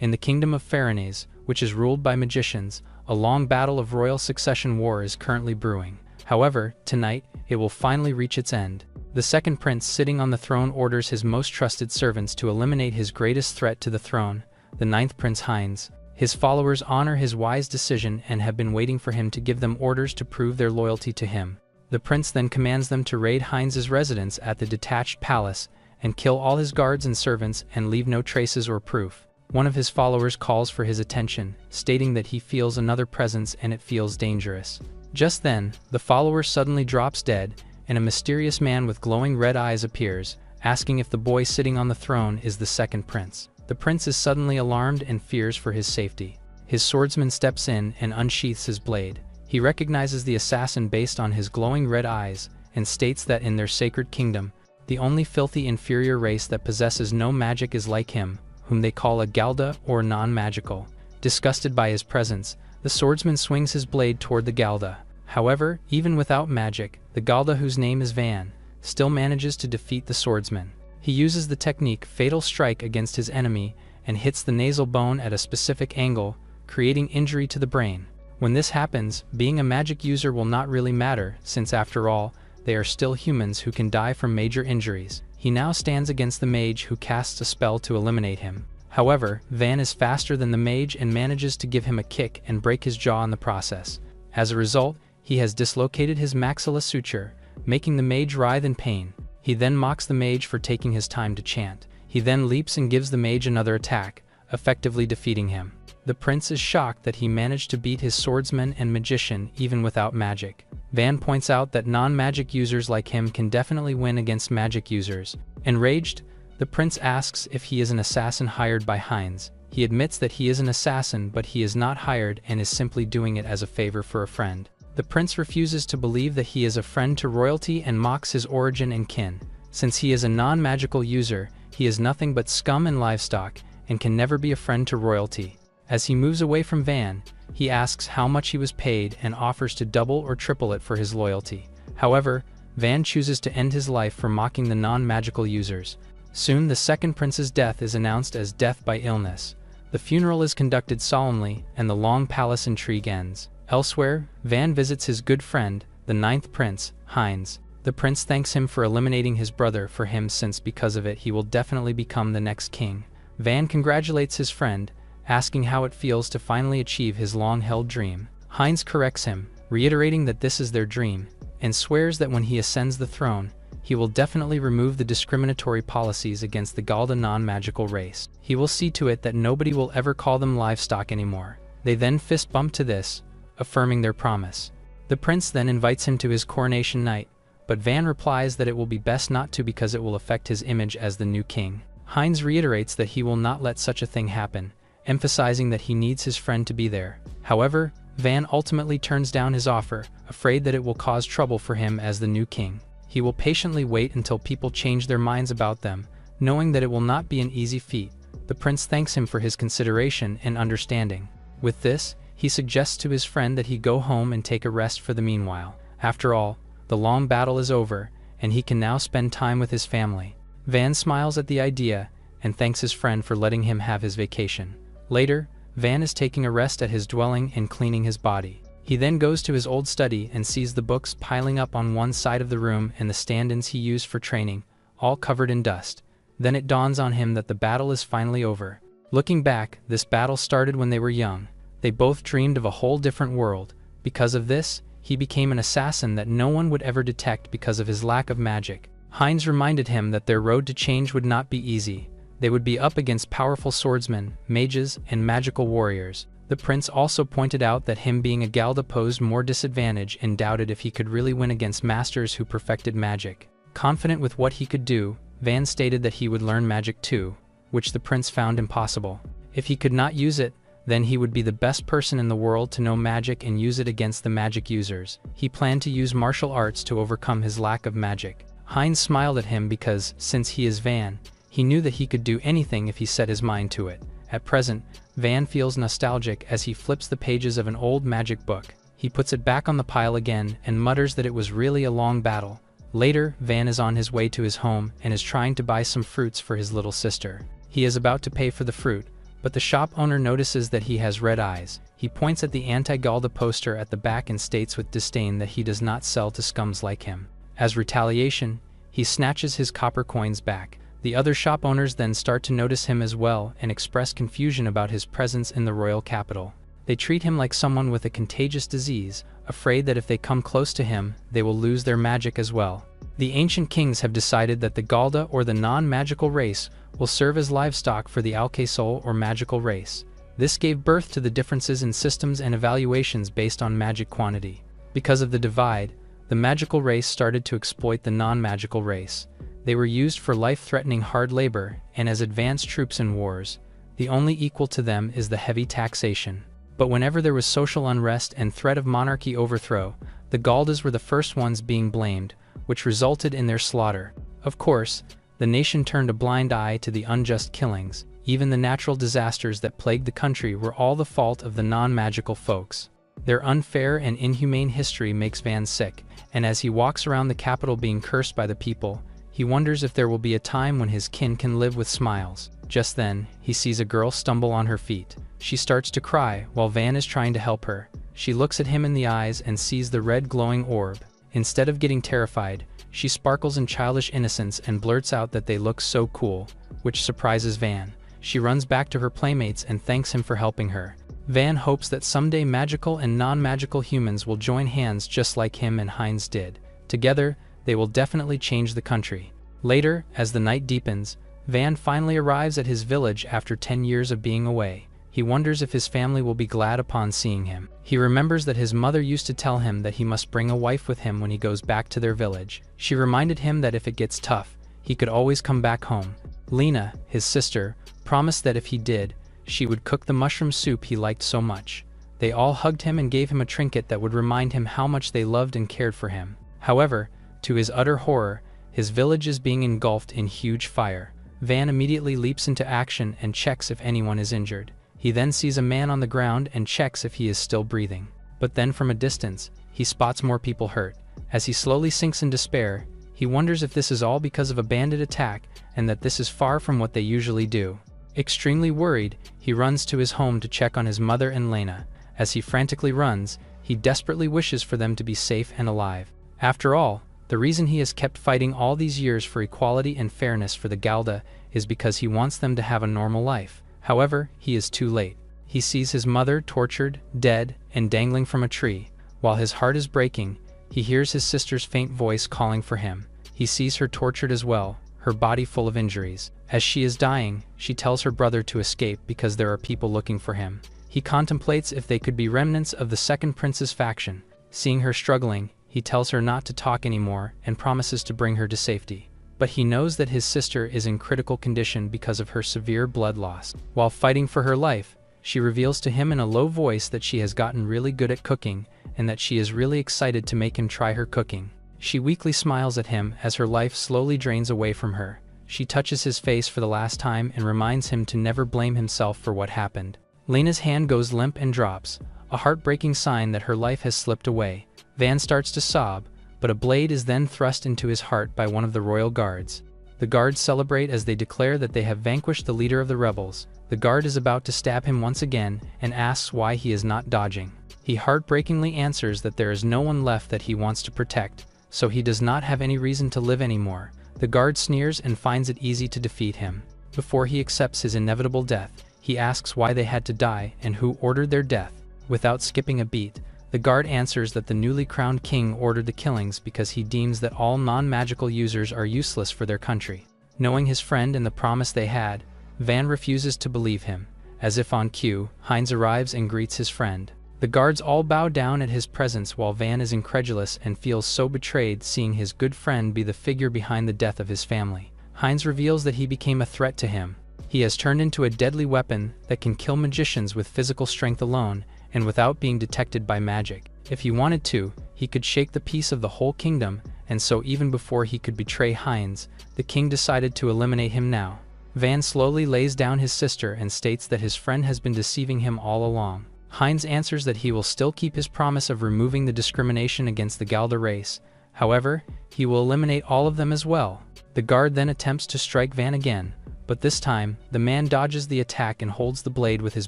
In the kingdom of Pharaohs, which is ruled by magicians, a long battle of royal succession war is currently brewing. However, tonight, it will finally reach its end. The second prince sitting on the throne orders his most trusted servants to eliminate his greatest threat to the throne, the ninth prince Heinz. His followers honor his wise decision and have been waiting for him to give them orders to prove their loyalty to him. The prince then commands them to raid Heinz's residence at the detached palace and kill all his guards and servants and leave no traces or proof. One of his followers calls for his attention, stating that he feels another presence and it feels dangerous. Just then, the follower suddenly drops dead, and a mysterious man with glowing red eyes appears, asking if the boy sitting on the throne is the second prince. The prince is suddenly alarmed and fears for his safety. His swordsman steps in and unsheaths his blade. He recognizes the assassin based on his glowing red eyes, and states that in their sacred kingdom, the only filthy inferior race that possesses no magic is like him, whom they call a Galda or non-magical. Disgusted by his presence, the swordsman swings his blade toward the Galda. However, even without magic, the Galda, whose name is Van, still manages to defeat the swordsman. He uses the technique Fatal Strike against his enemy and hits the nasal bone at a specific angle, creating injury to the brain. When this happens, being a magic user will not really matter, since after all, they are still humans who can die from major injuries. He now stands against the mage, who casts a spell to eliminate him. However, Van is faster than the mage and manages to give him a kick and break his jaw in the process. As a result, he has dislocated his maxilla suture, making the mage writhe in pain. He then mocks the mage for taking his time to chant. He then leaps and gives the mage another attack, effectively defeating him. The prince is shocked that he managed to beat his swordsman and magician even without magic. Van points out that non-magic users like him can definitely win against magic users. Enraged, the prince asks if he is an assassin hired by Heinz. He admits that he is an assassin, but he is not hired and is simply doing it as a favor for a friend. The prince refuses to believe that he is a friend to royalty and mocks his origin and kin. Since he is a non-magical user, he is nothing but scum and livestock, and can never be a friend to royalty. As he moves away from Van, he asks how much he was paid and offers to double or triple it for his loyalty. However, Van chooses to end his life for mocking the non-magical users. Soon the second prince's death is announced as death by illness. The funeral is conducted solemnly, and the long palace intrigue ends. Elsewhere, Van visits his good friend, the ninth prince, Heinz. The prince thanks him for eliminating his brother for him, since because of it he will definitely become the next king. Van congratulates his friend, asking how it feels to finally achieve his long-held dream. Heinz corrects him, reiterating that this is their dream, and swears that when he ascends the throne, he will definitely remove the discriminatory policies against the Galda non-magical race. He will see to it that nobody will ever call them livestock anymore. They then fist bump to this, affirming their promise. The prince then invites him to his coronation night, but Van replies that it will be best not to because it will affect his image as the new king. Heinz reiterates that he will not let such a thing happen, emphasizing that he needs his friend to be there. However, Van ultimately turns down his offer, afraid that it will cause trouble for him as the new king. He will patiently wait until people change their minds about them, knowing that it will not be an easy feat. The prince thanks him for his consideration and understanding. With this, he suggests to his friend that he go home and take a rest for the meanwhile. After all, the long battle is over, and he can now spend time with his family. Van smiles at the idea and thanks his friend for letting him have his vacation. Later, Van is taking a rest at his dwelling and cleaning his body. He then goes to his old study and sees the books piling up on one side of the room and the stand-ins he used for training, all covered in dust. Then it dawns on him that the battle is finally over. Looking back, this battle started when they were young. They both dreamed of a whole different world. Because of this, he became an assassin that no one would ever detect because of his lack of magic. Heinz reminded him that their road to change would not be easy. They would be up against powerful swordsmen, mages, and magical warriors. The prince also pointed out that him being a Galda posed more disadvantage and doubted if he could really win against masters who perfected magic. Confident with what he could do, Van stated that he would learn magic too, which the prince found impossible. If he could not use it, then he would be the best person in the world to know magic and use it against the magic users. He planned to use martial arts to overcome his lack of magic. Heinz smiled at him because, since he is Van, he knew that he could do anything if he set his mind to it. At present, Van feels nostalgic as he flips the pages of an old magic book. He puts it back on the pile again and mutters that it was really a long battle. Later, Van is on his way to his home and is trying to buy some fruits for his little sister. He is about to pay for the fruit, but the shop owner notices that he has red eyes. He points at the anti-Galda poster at the back and states with disdain that he does not sell to scums like him. As retaliation, he snatches his copper coins back. The other shop owners then start to notice him as well and express confusion about his presence in the royal capital. They treat him like someone with a contagious disease, afraid that if they come close to him, they will lose their magic as well. The ancient kings have decided that the Galda or the non-magical race will serve as livestock for the Alkasol or magical race. This gave birth to the differences in systems and evaluations based on magic quantity. Because of the divide, the magical race started to exploit the non-magical race. They were used for life-threatening hard labor and as advanced troops in wars. The only equal to them is the heavy taxation. But whenever there was social unrest and threat of monarchy overthrow, the Galdas were the first ones being blamed, which resulted in their slaughter. Of course, the nation turned a blind eye to the unjust killings. Even the natural disasters that plagued the country were all the fault of the non-magical folks. Their unfair and inhumane history makes Van sick, and as he walks around the capital being cursed by the people, he wonders if there will be a time when his kin can live with smiles. Just then, he sees a girl stumble on her feet. She starts to cry while Van is trying to help her. She looks at him in the eyes and sees the red glowing orb. Instead of getting terrified, she sparkles in childish innocence and blurts out that they look so cool, which surprises Van. She runs back to her playmates and thanks him for helping her. Van hopes that someday magical and non-magical humans will join hands just like him and Heinz did. Together, they will definitely change the country. Later, as the night deepens, Van finally arrives at his village after 10 years of being away. He wonders if his family will be glad upon seeing him. He remembers that his mother used to tell him that he must bring a wife with him when he goes back to their village. She reminded him that if it gets tough, he could always come back home. Lena, his sister, promised that if he did, she would cook the mushroom soup he liked so much. They all hugged him and gave him a trinket that would remind him how much they loved and cared for him. However, to his utter horror, his village is being engulfed in huge fire. Van immediately leaps into action and checks if anyone is injured. He then sees a man on the ground and checks if he is still breathing. But then from a distance, he spots more people hurt. As he slowly sinks in despair, he wonders if this is all because of a bandit attack and that this is far from what they usually do. Extremely worried, he runs to his home to check on his mother and Lena. As he frantically runs, he desperately wishes for them to be safe and alive. After all, the reason he has kept fighting all these years for equality and fairness for the Galda is because he wants them to have a normal life. However, he is too late. He sees his mother tortured, dead, and dangling from a tree. While his heart is breaking, he hears his sister's faint voice calling for him. He sees her tortured as well, her body full of injuries. As she is dying, she tells her brother to escape because there are people looking for him. He contemplates if they could be remnants of the second prince's faction. Seeing her struggling, he tells her not to talk anymore and promises to bring her to safety. But he knows that his sister is in critical condition because of her severe blood loss. While fighting for her life, she reveals to him in a low voice that she has gotten really good at cooking and that she is really excited to make him try her cooking. She weakly smiles at him as her life slowly drains away from her. She touches his face for the last time and reminds him to never blame himself for what happened. Lena's hand goes limp and drops, a heartbreaking sign that her life has slipped away. Van starts to sob, but a blade is then thrust into his heart by one of the royal guards. The guards celebrate as they declare that they have vanquished the leader of the rebels. The guard is about to stab him once again and asks why he is not dodging. He heartbreakingly answers that there is no one left that he wants to protect, so he does not have any reason to live anymore. The guard sneers and finds it easy to defeat him. Before he accepts his inevitable death, he asks why they had to die and who ordered their death. Without skipping a beat, the guard answers that the newly crowned king ordered the killings because he deems that all non-magical users are useless for their country. Knowing his friend and the promise they had, Van refuses to believe him. As if on cue, Heinz arrives and greets his friend. The guards all bow down at his presence while Van is incredulous and feels so betrayed seeing his good friend be the figure behind the death of his family. Heinz reveals that he became a threat to him. He has turned into a deadly weapon that can kill magicians with physical strength alone and without being detected by magic. If he wanted to, he could shake the peace of the whole kingdom, and so even before he could betray Heinz, the king decided to eliminate him now. Van slowly lays down his sister and states that his friend has been deceiving him all along. Heinz answers that he will still keep his promise of removing the discrimination against the Galda race. However, he will eliminate all of them as well. The guard then attempts to strike Van again, But this time, the man dodges the attack and holds the blade with his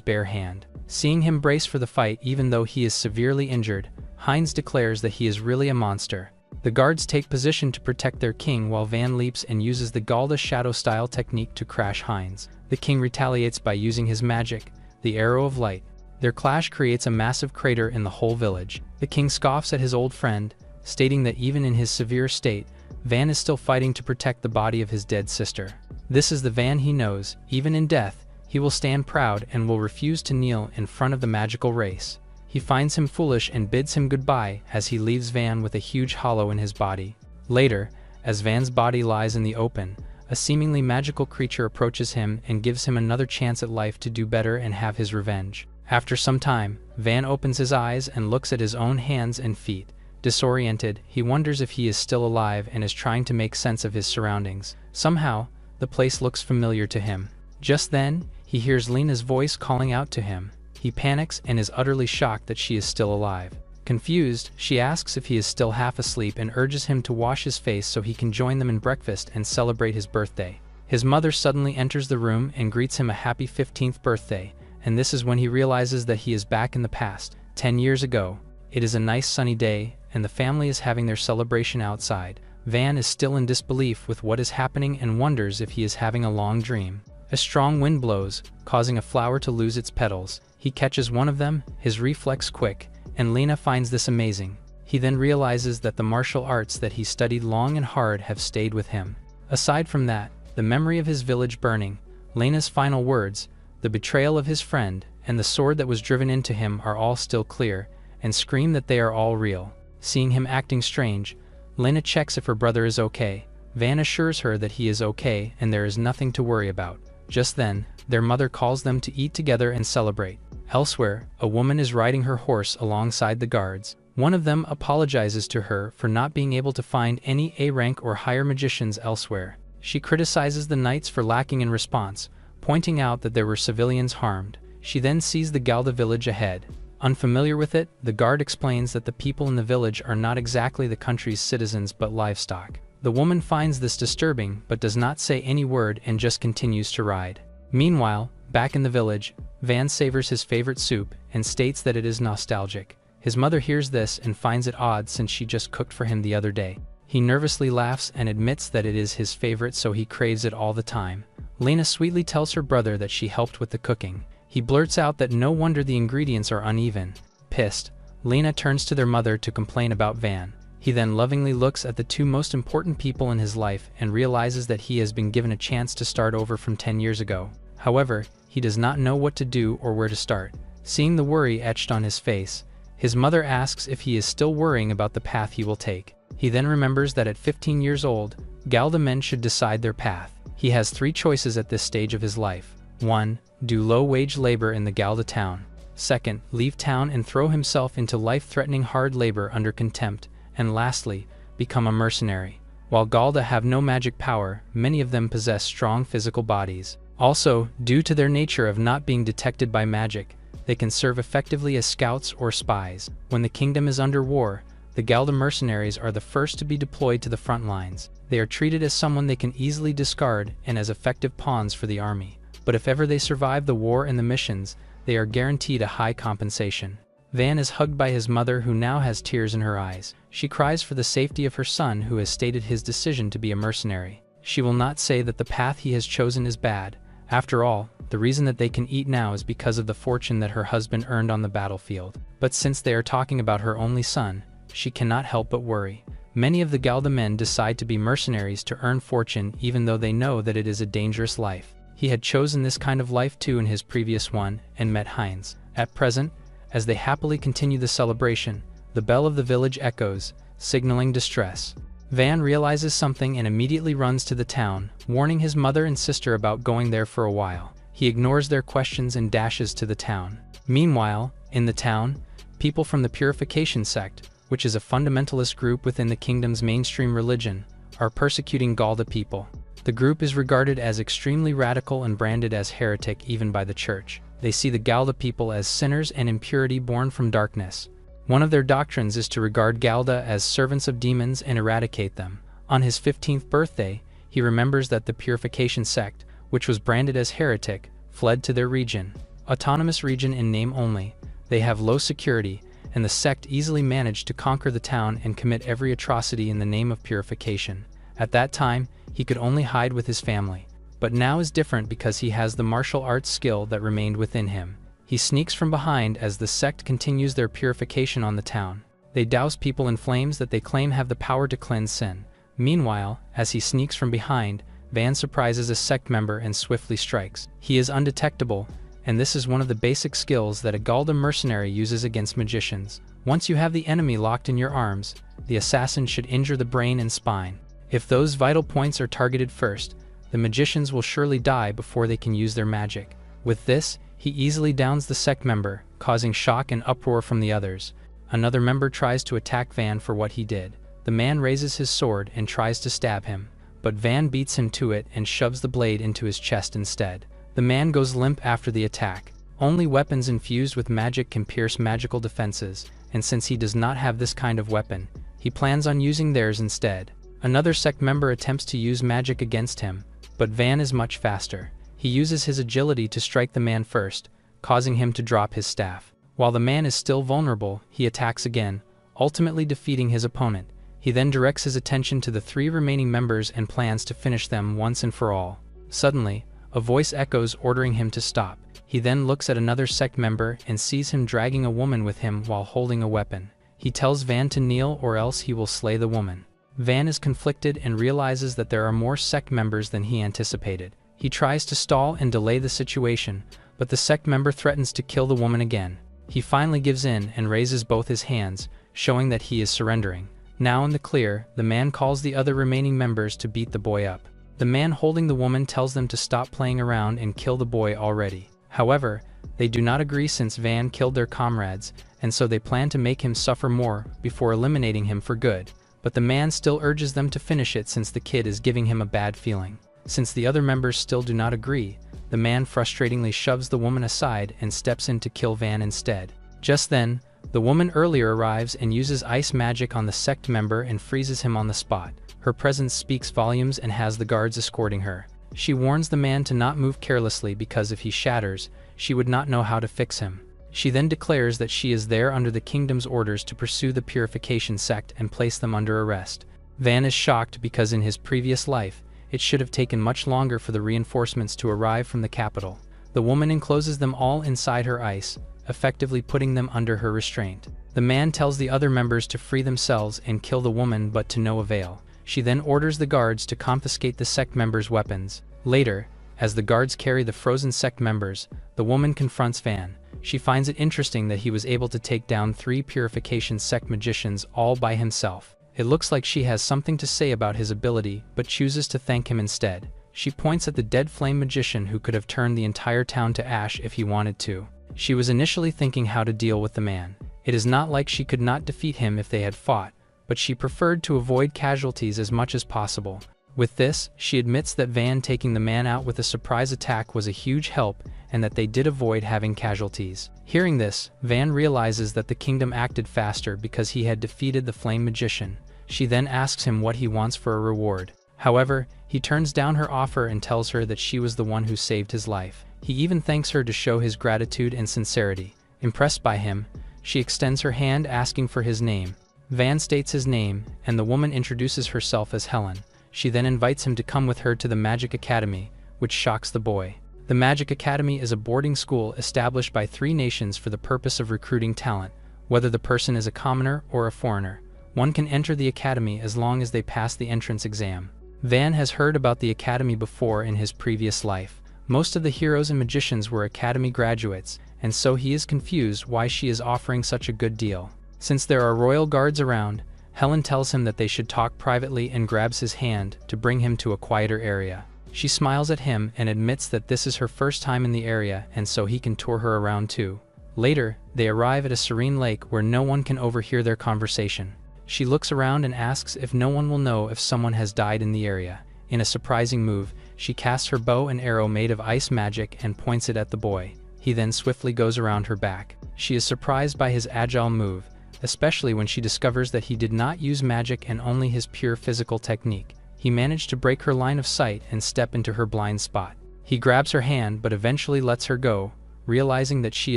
bare hand. Seeing him brace for the fight even though he is severely injured, Heinz declares that he is really a monster. The guards take position to protect their king while Van leaps and uses the Galda shadow style technique to crash Heinz. The king retaliates by using his magic, the arrow of light. Their clash creates a massive crater in the whole village. The king scoffs at his old friend, stating that even in his severe state, Van is still fighting to protect the body of his dead sister. This is the Van he knows. Even in death, he will stand proud and will refuse to kneel in front of the magical race. He finds him foolish and bids him goodbye as he leaves Van with a huge hollow in his body. Later, as Van's body lies in the open, a seemingly magical creature approaches him and gives him another chance at life to do better and have his revenge. After some time, Van opens his eyes and looks at his own hands and feet. Disoriented, he wonders if he is still alive and is trying to make sense of his surroundings. Somehow, the place looks familiar to him. Just then, he hears Lena's voice calling out to him. He panics and is utterly shocked that she is still alive. Confused, she asks if he is still half asleep and urges him to wash his face so he can join them in breakfast and celebrate his birthday. His mother suddenly enters the room and greets him a happy 15th birthday, and this is when he realizes that he is back in the past, 10 years ago. It is a nice sunny day, and the family is having their celebration outside. Van is still in disbelief with what is happening and wonders if he is having a long dream. A strong wind blows, causing a flower to lose its petals. He catches one of them, his reflex quick, and Lena finds this amazing. He then realizes that the martial arts that he studied long and hard have stayed with him. Aside from that, the memory of his village burning, Lena's final words, the betrayal of his friend, and the sword that was driven into him are all still clear, and scream that they are all real. Seeing him acting strange, Lena checks if her brother is okay. Van assures her that he is okay and there is nothing to worry about. Just then, their mother calls them to eat together and celebrate. Elsewhere, a woman is riding her horse alongside the guards. One of them apologizes to her for not being able to find any A-rank or higher magicians elsewhere. She criticizes the knights for lacking in response, pointing out that there were civilians harmed. She then sees the Galda village ahead. Unfamiliar with it, the guard explains that the people in the village are not exactly the country's citizens but livestock. The woman finds this disturbing but does not say any word and just continues to ride. Meanwhile, back in the village, Van savors his favorite soup and states that it is nostalgic. His mother hears this and finds it odd since she just cooked for him the other day. He nervously laughs and admits that it is his favorite so he craves it all the time. Lena sweetly tells her brother that she helped with the cooking. He blurts out that no wonder the ingredients are uneven. Pissed, Lena turns to their mother to complain about Van. He then lovingly looks at the two most important people in his life and realizes that he has been given a chance to start over from 10 years ago. However, he does not know what to do or where to start. Seeing the worry etched on his face, his mother asks if he is still worrying about the path he will take. He then remembers that at 15 years old, Galda men should decide their path. He has 3 choices at this stage of his life. 1. Do low-wage labor in the Galda town. 2. Leave town and throw himself into life-threatening hard labor under contempt. And lastly, become a mercenary. While Galda have no magic power, many of them possess strong physical bodies. Also, due to their nature of not being detected by magic, they can serve effectively as scouts or spies. When the kingdom is under war, the Galda mercenaries are the first to be deployed to the front lines. They are treated as someone they can easily discard and as effective pawns for the army. But if ever they survive the war and the missions, they are guaranteed a high compensation. Van is hugged by his mother who now has tears in her eyes. She cries for the safety of her son who has stated his decision to be a mercenary. She will not say that the path he has chosen is bad. After all, the reason that they can eat now is because of the fortune that her husband earned on the battlefield. But since they are talking about her only son, she cannot help but worry. Many of the Galda men decide to be mercenaries to earn fortune even though they know that it is a dangerous life. He had chosen this kind of life too in his previous one and met Heinz. At present, as they happily continue the celebration, the bell of the village echoes, signaling distress. Van realizes something and immediately runs to the town, warning his mother and sister about going there for a while. He ignores their questions and dashes to the town. Meanwhile, in the town, people from the Purification sect, which is a fundamentalist group within the kingdom's mainstream religion, are persecuting Galda people. The group is regarded as extremely radical and branded as heretic even by the church. They see the Galda people as sinners and impurity born from darkness. One of their doctrines is to regard Galda as servants of demons and eradicate them. On his 15th birthday, he remembers that the Purification sect, which was branded as heretic, fled to their region. Autonomous region in name only, they have low security, and the sect easily managed to conquer the town and commit every atrocity in the name of purification. At that time, he could only hide with his family. But now is different because he has the martial arts skill that remained within him. He sneaks from behind as the sect continues their purification on the town. They douse people in flames that they claim have the power to cleanse sin. Meanwhile, as he sneaks from behind, Van surprises a sect member and swiftly strikes. He is undetectable, and this is one of the basic skills that a Galdem mercenary uses against magicians. Once you have the enemy locked in your arms, the assassin should injure the brain and spine. If those vital points are targeted first, the magicians will surely die before they can use their magic. With this, he easily downs the sect member, causing shock and uproar from the others. Another member tries to attack Van for what he did. The man raises his sword and tries to stab him, but Van beats him to it and shoves the blade into his chest instead. The man goes limp after the attack. Only weapons infused with magic can pierce magical defenses, and since he does not have this kind of weapon, he plans on using theirs instead. Another sect member attempts to use magic against him, but Van is much faster. He uses his agility to strike the man first, causing him to drop his staff. While the man is still vulnerable, he attacks again, ultimately defeating his opponent. He then directs his attention to the 3 remaining members and plans to finish them once and for all. Suddenly, a voice echoes ordering him to stop. He then looks at another sect member and sees him dragging a woman with him while holding a weapon. He tells Van to kneel or else he will slay the woman. Van is conflicted and realizes that there are more sect members than he anticipated. He tries to stall and delay the situation, but the sect member threatens to kill the woman again. He finally gives in and raises both his hands, showing that he is surrendering. Now in the clear, the man calls the other remaining members to beat the boy up. The man holding the woman tells them to stop playing around and kill the boy already. However, they do not agree since Van killed their comrades, and so they plan to make him suffer more before eliminating him for good. But the man still urges them to finish it since the kid is giving him a bad feeling. Since the other members still do not agree, the man frustratingly shoves the woman aside and steps in to kill Van instead. Just then, the woman earlier arrives and uses ice magic on the sect member and freezes him on the spot. Her presence speaks volumes and has the guards escorting her. She warns the man to not move carelessly because if he shatters, she would not know how to fix him. She then declares that she is there under the kingdom's orders to pursue the purification sect and place them under arrest. Van is shocked because in his previous life, it should have taken much longer for the reinforcements to arrive from the capital. The woman encloses them all inside her ice, effectively putting them under her restraint. The man tells the other members to free themselves and kill the woman, but to no avail. She then orders the guards to confiscate the sect members' weapons. Later, as the guards carry the frozen sect members, the woman confronts Van. She finds it interesting that he was able to take down 3 purification sect magicians all by himself. It looks like she has something to say about his ability, but chooses to thank him instead. She points at the dead flame magician who could have turned the entire town to ash if he wanted to. She was initially thinking how to deal with the man. It is not like she could not defeat him if they had fought, but she preferred to avoid casualties as much as possible. With this, she admits that Van taking the man out with a surprise attack was a huge help and that they did avoid having casualties. Hearing this, Van realizes that the kingdom acted faster because he had defeated the flame magician. She then asks him what he wants for a reward. However, he turns down her offer and tells her that she was the one who saved his life. He even thanks her to show his gratitude and sincerity. Impressed by him, she extends her hand asking for his name. Van states his name, and the woman introduces herself as Helen. She then invites him to come with her to the Magic Academy, which shocks the boy. The Magic Academy is a boarding school established by 3 nations for the purpose of recruiting talent, whether the person is a commoner or a foreigner. One can enter the academy as long as they pass the entrance exam. Van has heard about the academy before in his previous life. Most of the heroes and magicians were academy graduates, and so he is confused why she is offering such a good deal. Since there are royal guards around, Helen tells him that they should talk privately and grabs his hand to bring him to a quieter area. She smiles at him and admits that this is her first time in the area and so he can tour her around too. Later, they arrive at a serene lake where no one can overhear their conversation. She looks around and asks if no one will know if someone has died in the area. In a surprising move, she casts her bow and arrow made of ice magic and points it at the boy. He then swiftly goes around her back. She is surprised by his agile move, especially when she discovers that he did not use magic and only his pure physical technique. He managed to break her line of sight and step into her blind spot. He grabs her hand but eventually lets her go, realizing that she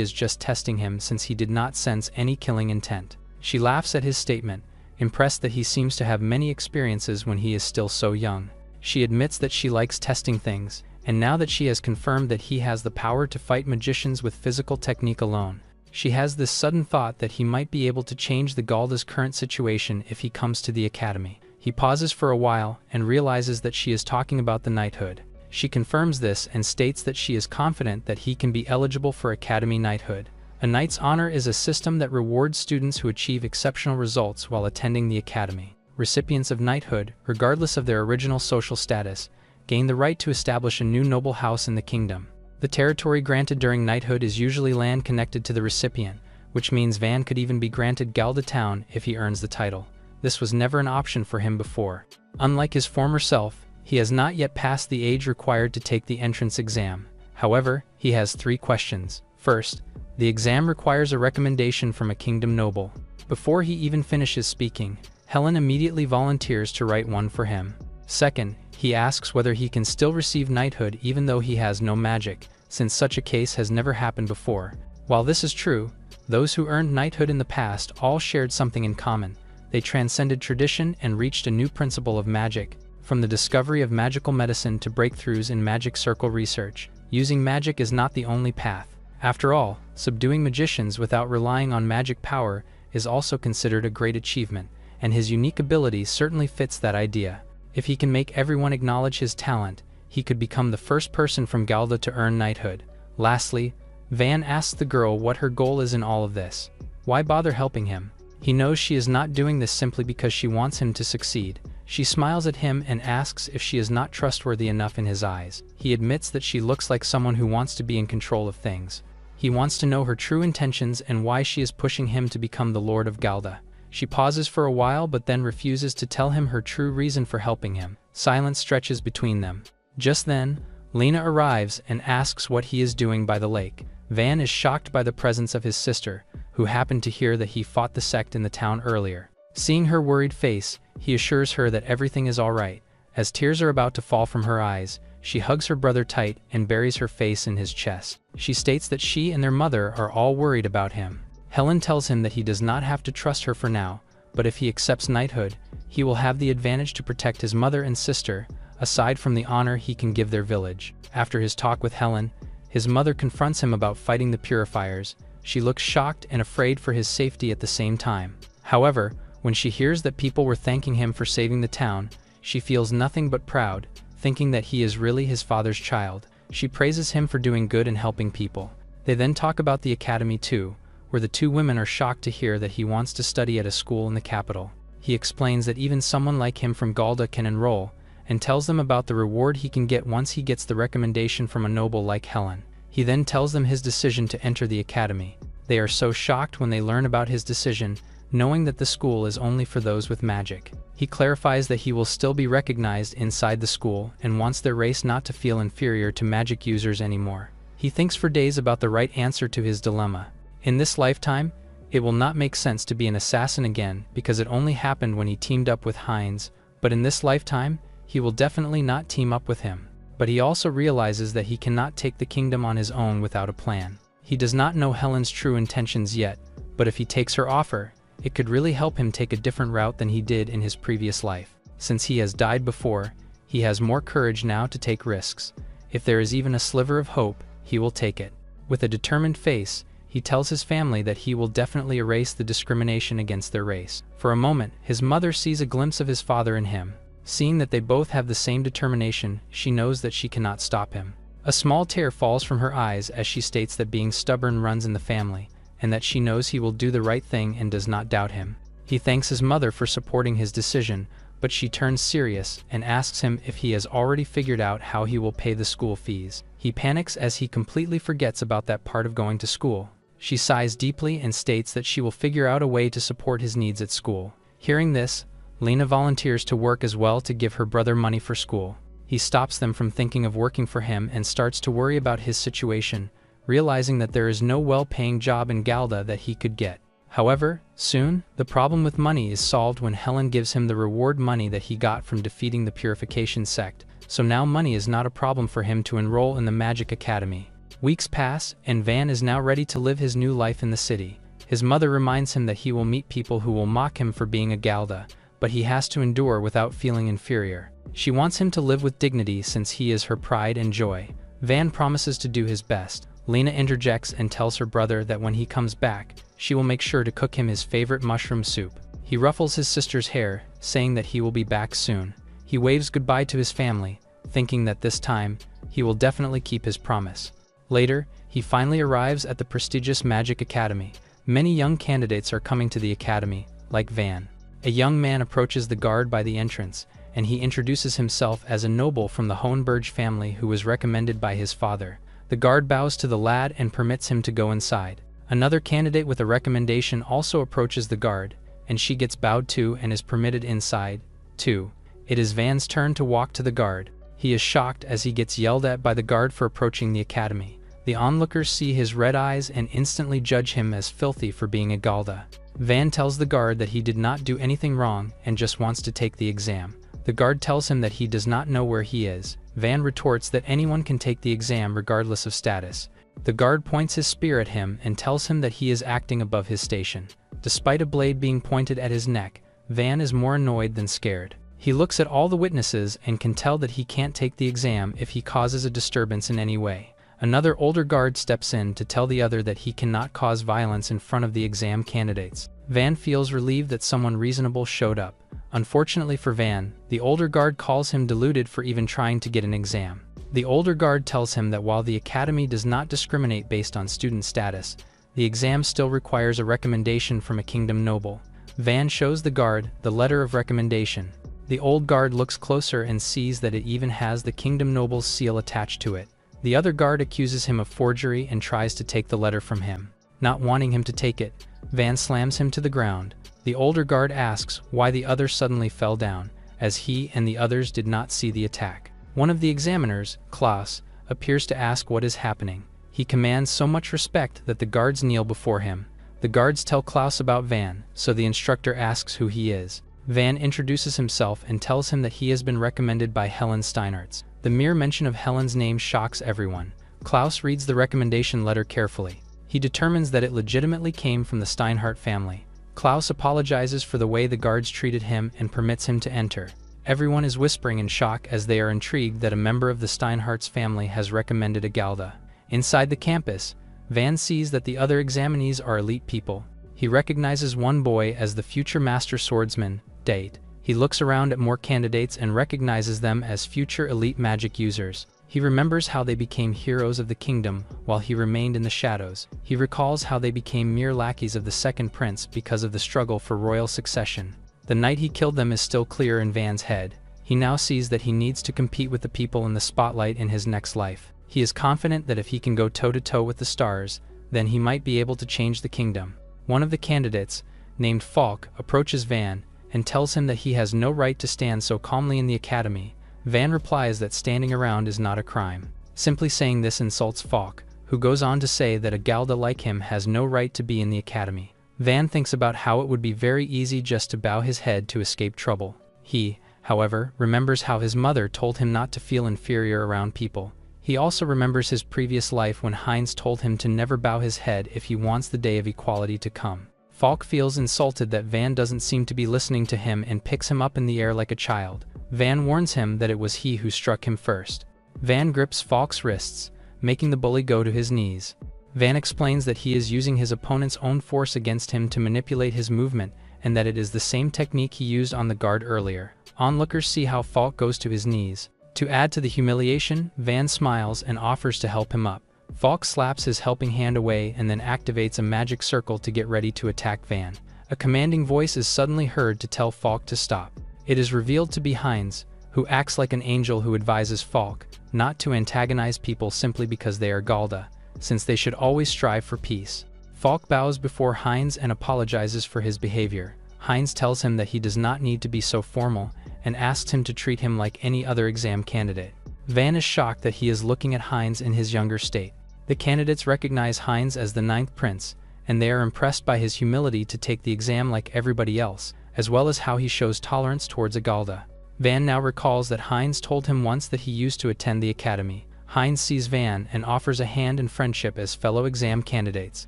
is just testing him since he did not sense any killing intent. She laughs at his statement, impressed that he seems to have many experiences when he is still so young. She admits that she likes testing things, and now that she has confirmed that he has the power to fight magicians with physical technique alone, she has this sudden thought that he might be able to change the Galda's current situation if he comes to the academy. He pauses for a while and realizes that she is talking about the knighthood. She confirms this and states that she is confident that he can be eligible for academy knighthood. A knight's honor is a system that rewards students who achieve exceptional results while attending the academy. Recipients of knighthood, regardless of their original social status, gain the right to establish a new noble house in the kingdom. The territory granted during knighthood is usually land connected to the recipient, which means Van could even be granted Galda Town if he earns the title. This was never an option for him before. Unlike his former self, he has not yet passed the age required to take the entrance exam. However, he has 3 questions. First, the exam requires a recommendation from a kingdom noble. Before he even finishes speaking, Helen immediately volunteers to write one for him. Second, he asks whether he can still receive knighthood even though he has no magic, since such a case has never happened before. While this is true, those who earned knighthood in the past all shared something in common. They transcended tradition and reached a new principle of magic, from the discovery of magical medicine to breakthroughs in magic circle research. Using magic is not the only path. After all, subduing magicians without relying on magic power is also considered a great achievement, and his unique ability certainly fits that idea. If he can make everyone acknowledge his talent, he could become the first person from Galda to earn knighthood. Lastly, Van asks the girl what her goal is in all of this. Why bother helping him? He knows she is not doing this simply because she wants him to succeed. She smiles at him and asks if she is not trustworthy enough in his eyes. He admits that she looks like someone who wants to be in control of things. He wants to know her true intentions and why she is pushing him to become the Lord of Galda. She pauses for a while but then refuses to tell him her true reason for helping him. Silence stretches between them. Just then, Lena arrives and asks what he is doing by the lake. Van is shocked by the presence of his sister, who happened to hear that he fought the sect in the town earlier. Seeing her worried face, he assures her that everything is alright. As tears are about to fall from her eyes, she hugs her brother tight and buries her face in his chest. She states that she and their mother are all worried about him. Helen tells him that he does not have to trust her for now, but if he accepts knighthood, he will have the advantage to protect his mother and sister, aside from the honor he can give their village. After his talk with Helen, his mother confronts him about fighting the purifiers. She looks shocked and afraid for his safety at the same time. However, when she hears that people were thanking him for saving the town, she feels nothing but proud, thinking that he is really his father's child. She praises him for doing good and helping people. They then talk about the academy too, where the 2 women are shocked to hear that he wants to study at a school in the capital. He explains that even someone like him from Galda can enroll, and tells them about the reward he can get once he gets the recommendation from a noble like Helen. He then tells them his decision to enter the academy. They are so shocked when they learn about his decision, knowing that the school is only for those with magic. He clarifies that he will still be recognized inside the school and wants their race not to feel inferior to magic users anymore. He thinks for days about the right answer to his dilemma. In this lifetime, it will not make sense to be an assassin again because it only happened when he teamed up with Heinz, but in this lifetime, he will definitely not team up with him. But he also realizes that he cannot take the kingdom on his own without a plan. He does not know Helen's true intentions yet, but if he takes her offer, it could really help him take a different route than he did in his previous life. Since he has died before, he has more courage now to take risks. If there is even a sliver of hope, he will take it. With a determined face, he tells his family that he will definitely erase the discrimination against their race. For a moment, his mother sees a glimpse of his father in him. Seeing that they both have the same determination, she knows that she cannot stop him. A small tear falls from her eyes as she states that being stubborn runs in the family, and that she knows he will do the right thing and does not doubt him. He thanks his mother for supporting his decision, but she turns serious and asks him if he has already figured out how he will pay the school fees. He panics as he completely forgets about that part of going to school. She sighs deeply and states that she will figure out a way to support his needs at school. Hearing this, Lena volunteers to work as well to give her brother money for school. He stops them from thinking of working for him and starts to worry about his situation, realizing that there is no well-paying job in Galda that he could get. However, soon, the problem with money is solved when Helen gives him the reward money that he got from defeating the Purification sect, so now money is not a problem for him to enroll in the Magic Academy. Weeks pass, and Van is now ready to live his new life in the city. His mother reminds him that he will meet people who will mock him for being a Galda, but he has to endure without feeling inferior. She wants him to live with dignity since he is her pride and joy. Van promises to do his best. Lena interjects and tells her brother that when he comes back, she will make sure to cook him his favorite mushroom soup. He ruffles his sister's hair, saying that he will be back soon. He waves goodbye to his family, thinking that this time, he will definitely keep his promise. Later, he finally arrives at the prestigious Magic Academy. Many young candidates are coming to the academy, like Van. A young man approaches the guard by the entrance, and he introduces himself as a noble from the Hohenberg family who was recommended by his father. The guard bows to the lad and permits him to go inside. Another candidate with a recommendation also approaches the guard, and she gets bowed to and is permitted inside, too. It is Van's turn to walk to the guard. He is shocked as he gets yelled at by the guard for approaching the academy. The onlookers see his red eyes and instantly judge him as filthy for being a Galda. Van tells the guard that he did not do anything wrong and just wants to take the exam. The guard tells him that he does not know where he is. Van retorts that anyone can take the exam regardless of status. The guard points his spear at him and tells him that he is acting above his station. Despite a blade being pointed at his neck, Van is more annoyed than scared. He looks at all the witnesses and can tell that he can't take the exam if he causes a disturbance in any way. Another older guard steps in to tell the other that he cannot cause violence in front of the exam candidates. Van feels relieved that someone reasonable showed up. Unfortunately for Van, the older guard calls him deluded for even trying to get an exam. The older guard tells him that while the academy does not discriminate based on student status, the exam still requires a recommendation from a kingdom noble. Van shows the guard the letter of recommendation. The old guard looks closer and sees that it even has the kingdom noble's seal attached to it. The other guard accuses him of forgery and tries to take the letter from him. Not wanting him to take it, Van slams him to the ground. The older guard asks why the other suddenly fell down, as he and the others did not see the attack. One of the examiners, Klaus, appears to ask what is happening. He commands so much respect that the guards kneel before him. The guards tell Klaus about Van, so the instructor asks who he is. Van introduces himself and tells him that he has been recommended by Helen Steinhartz. The mere mention of Helen's name shocks everyone. Klaus reads the recommendation letter carefully. He determines that it legitimately came from the Steinhardt family. Klaus apologizes for the way the guards treated him and permits him to enter. Everyone is whispering in shock as they are intrigued that a member of the Steinhardt's family has recommended a Galda. Inside the campus, Van sees that the other examinees are elite people. He recognizes one boy as the future master swordsman, Date. He looks around at more candidates and recognizes them as future elite magic users. He remembers how they became heroes of the kingdom while he remained in the shadows. He recalls how they became mere lackeys of the second prince because of the struggle for royal succession. The night he killed them is still clear in Van's head. He now sees that he needs to compete with the people in the spotlight in his next life. He is confident that if he can go toe-to-toe with the stars, then he might be able to change the kingdom. One of the candidates, named Falk, approaches Van and tells him that he has no right to stand so calmly in the academy. Van replies that standing around is not a crime. Simply saying this insults Falk, who goes on to say that a Galda like him has no right to be in the academy. Van thinks about how it would be very easy just to bow his head to escape trouble. He, however, remembers how his mother told him not to feel inferior around people. He also remembers his previous life when Heinz told him to never bow his head if he wants the day of equality to come. Falk feels insulted that Van doesn't seem to be listening to him and picks him up in the air like a child. Van warns him that it was he who struck him first. Van grips Falk's wrists, making the bully go to his knees. Van explains that he is using his opponent's own force against him to manipulate his movement, and that it is the same technique he used on the guard earlier. Onlookers see how Falk goes to his knees. To add to the humiliation, Van smiles and offers to help him up. Falk slaps his helping hand away and then activates a magic circle to get ready to attack Van. A commanding voice is suddenly heard to tell Falk to stop. It is revealed to be Heinz, who acts like an angel who advises Falk not to antagonize people simply because they are Galda, since they should always strive for peace. Falk bows before Heinz and apologizes for his behavior. Heinz tells him that he does not need to be so formal and asks him to treat him like any other exam candidate. Van is shocked that he is looking at Heinz in his younger state. The candidates recognize Heinz as the 9th prince, and they are impressed by his humility to take the exam like everybody else, as well as how he shows tolerance towards Agalda. Van now recalls that Heinz told him once that he used to attend the academy. Heinz sees Van and offers a hand in friendship as fellow exam candidates.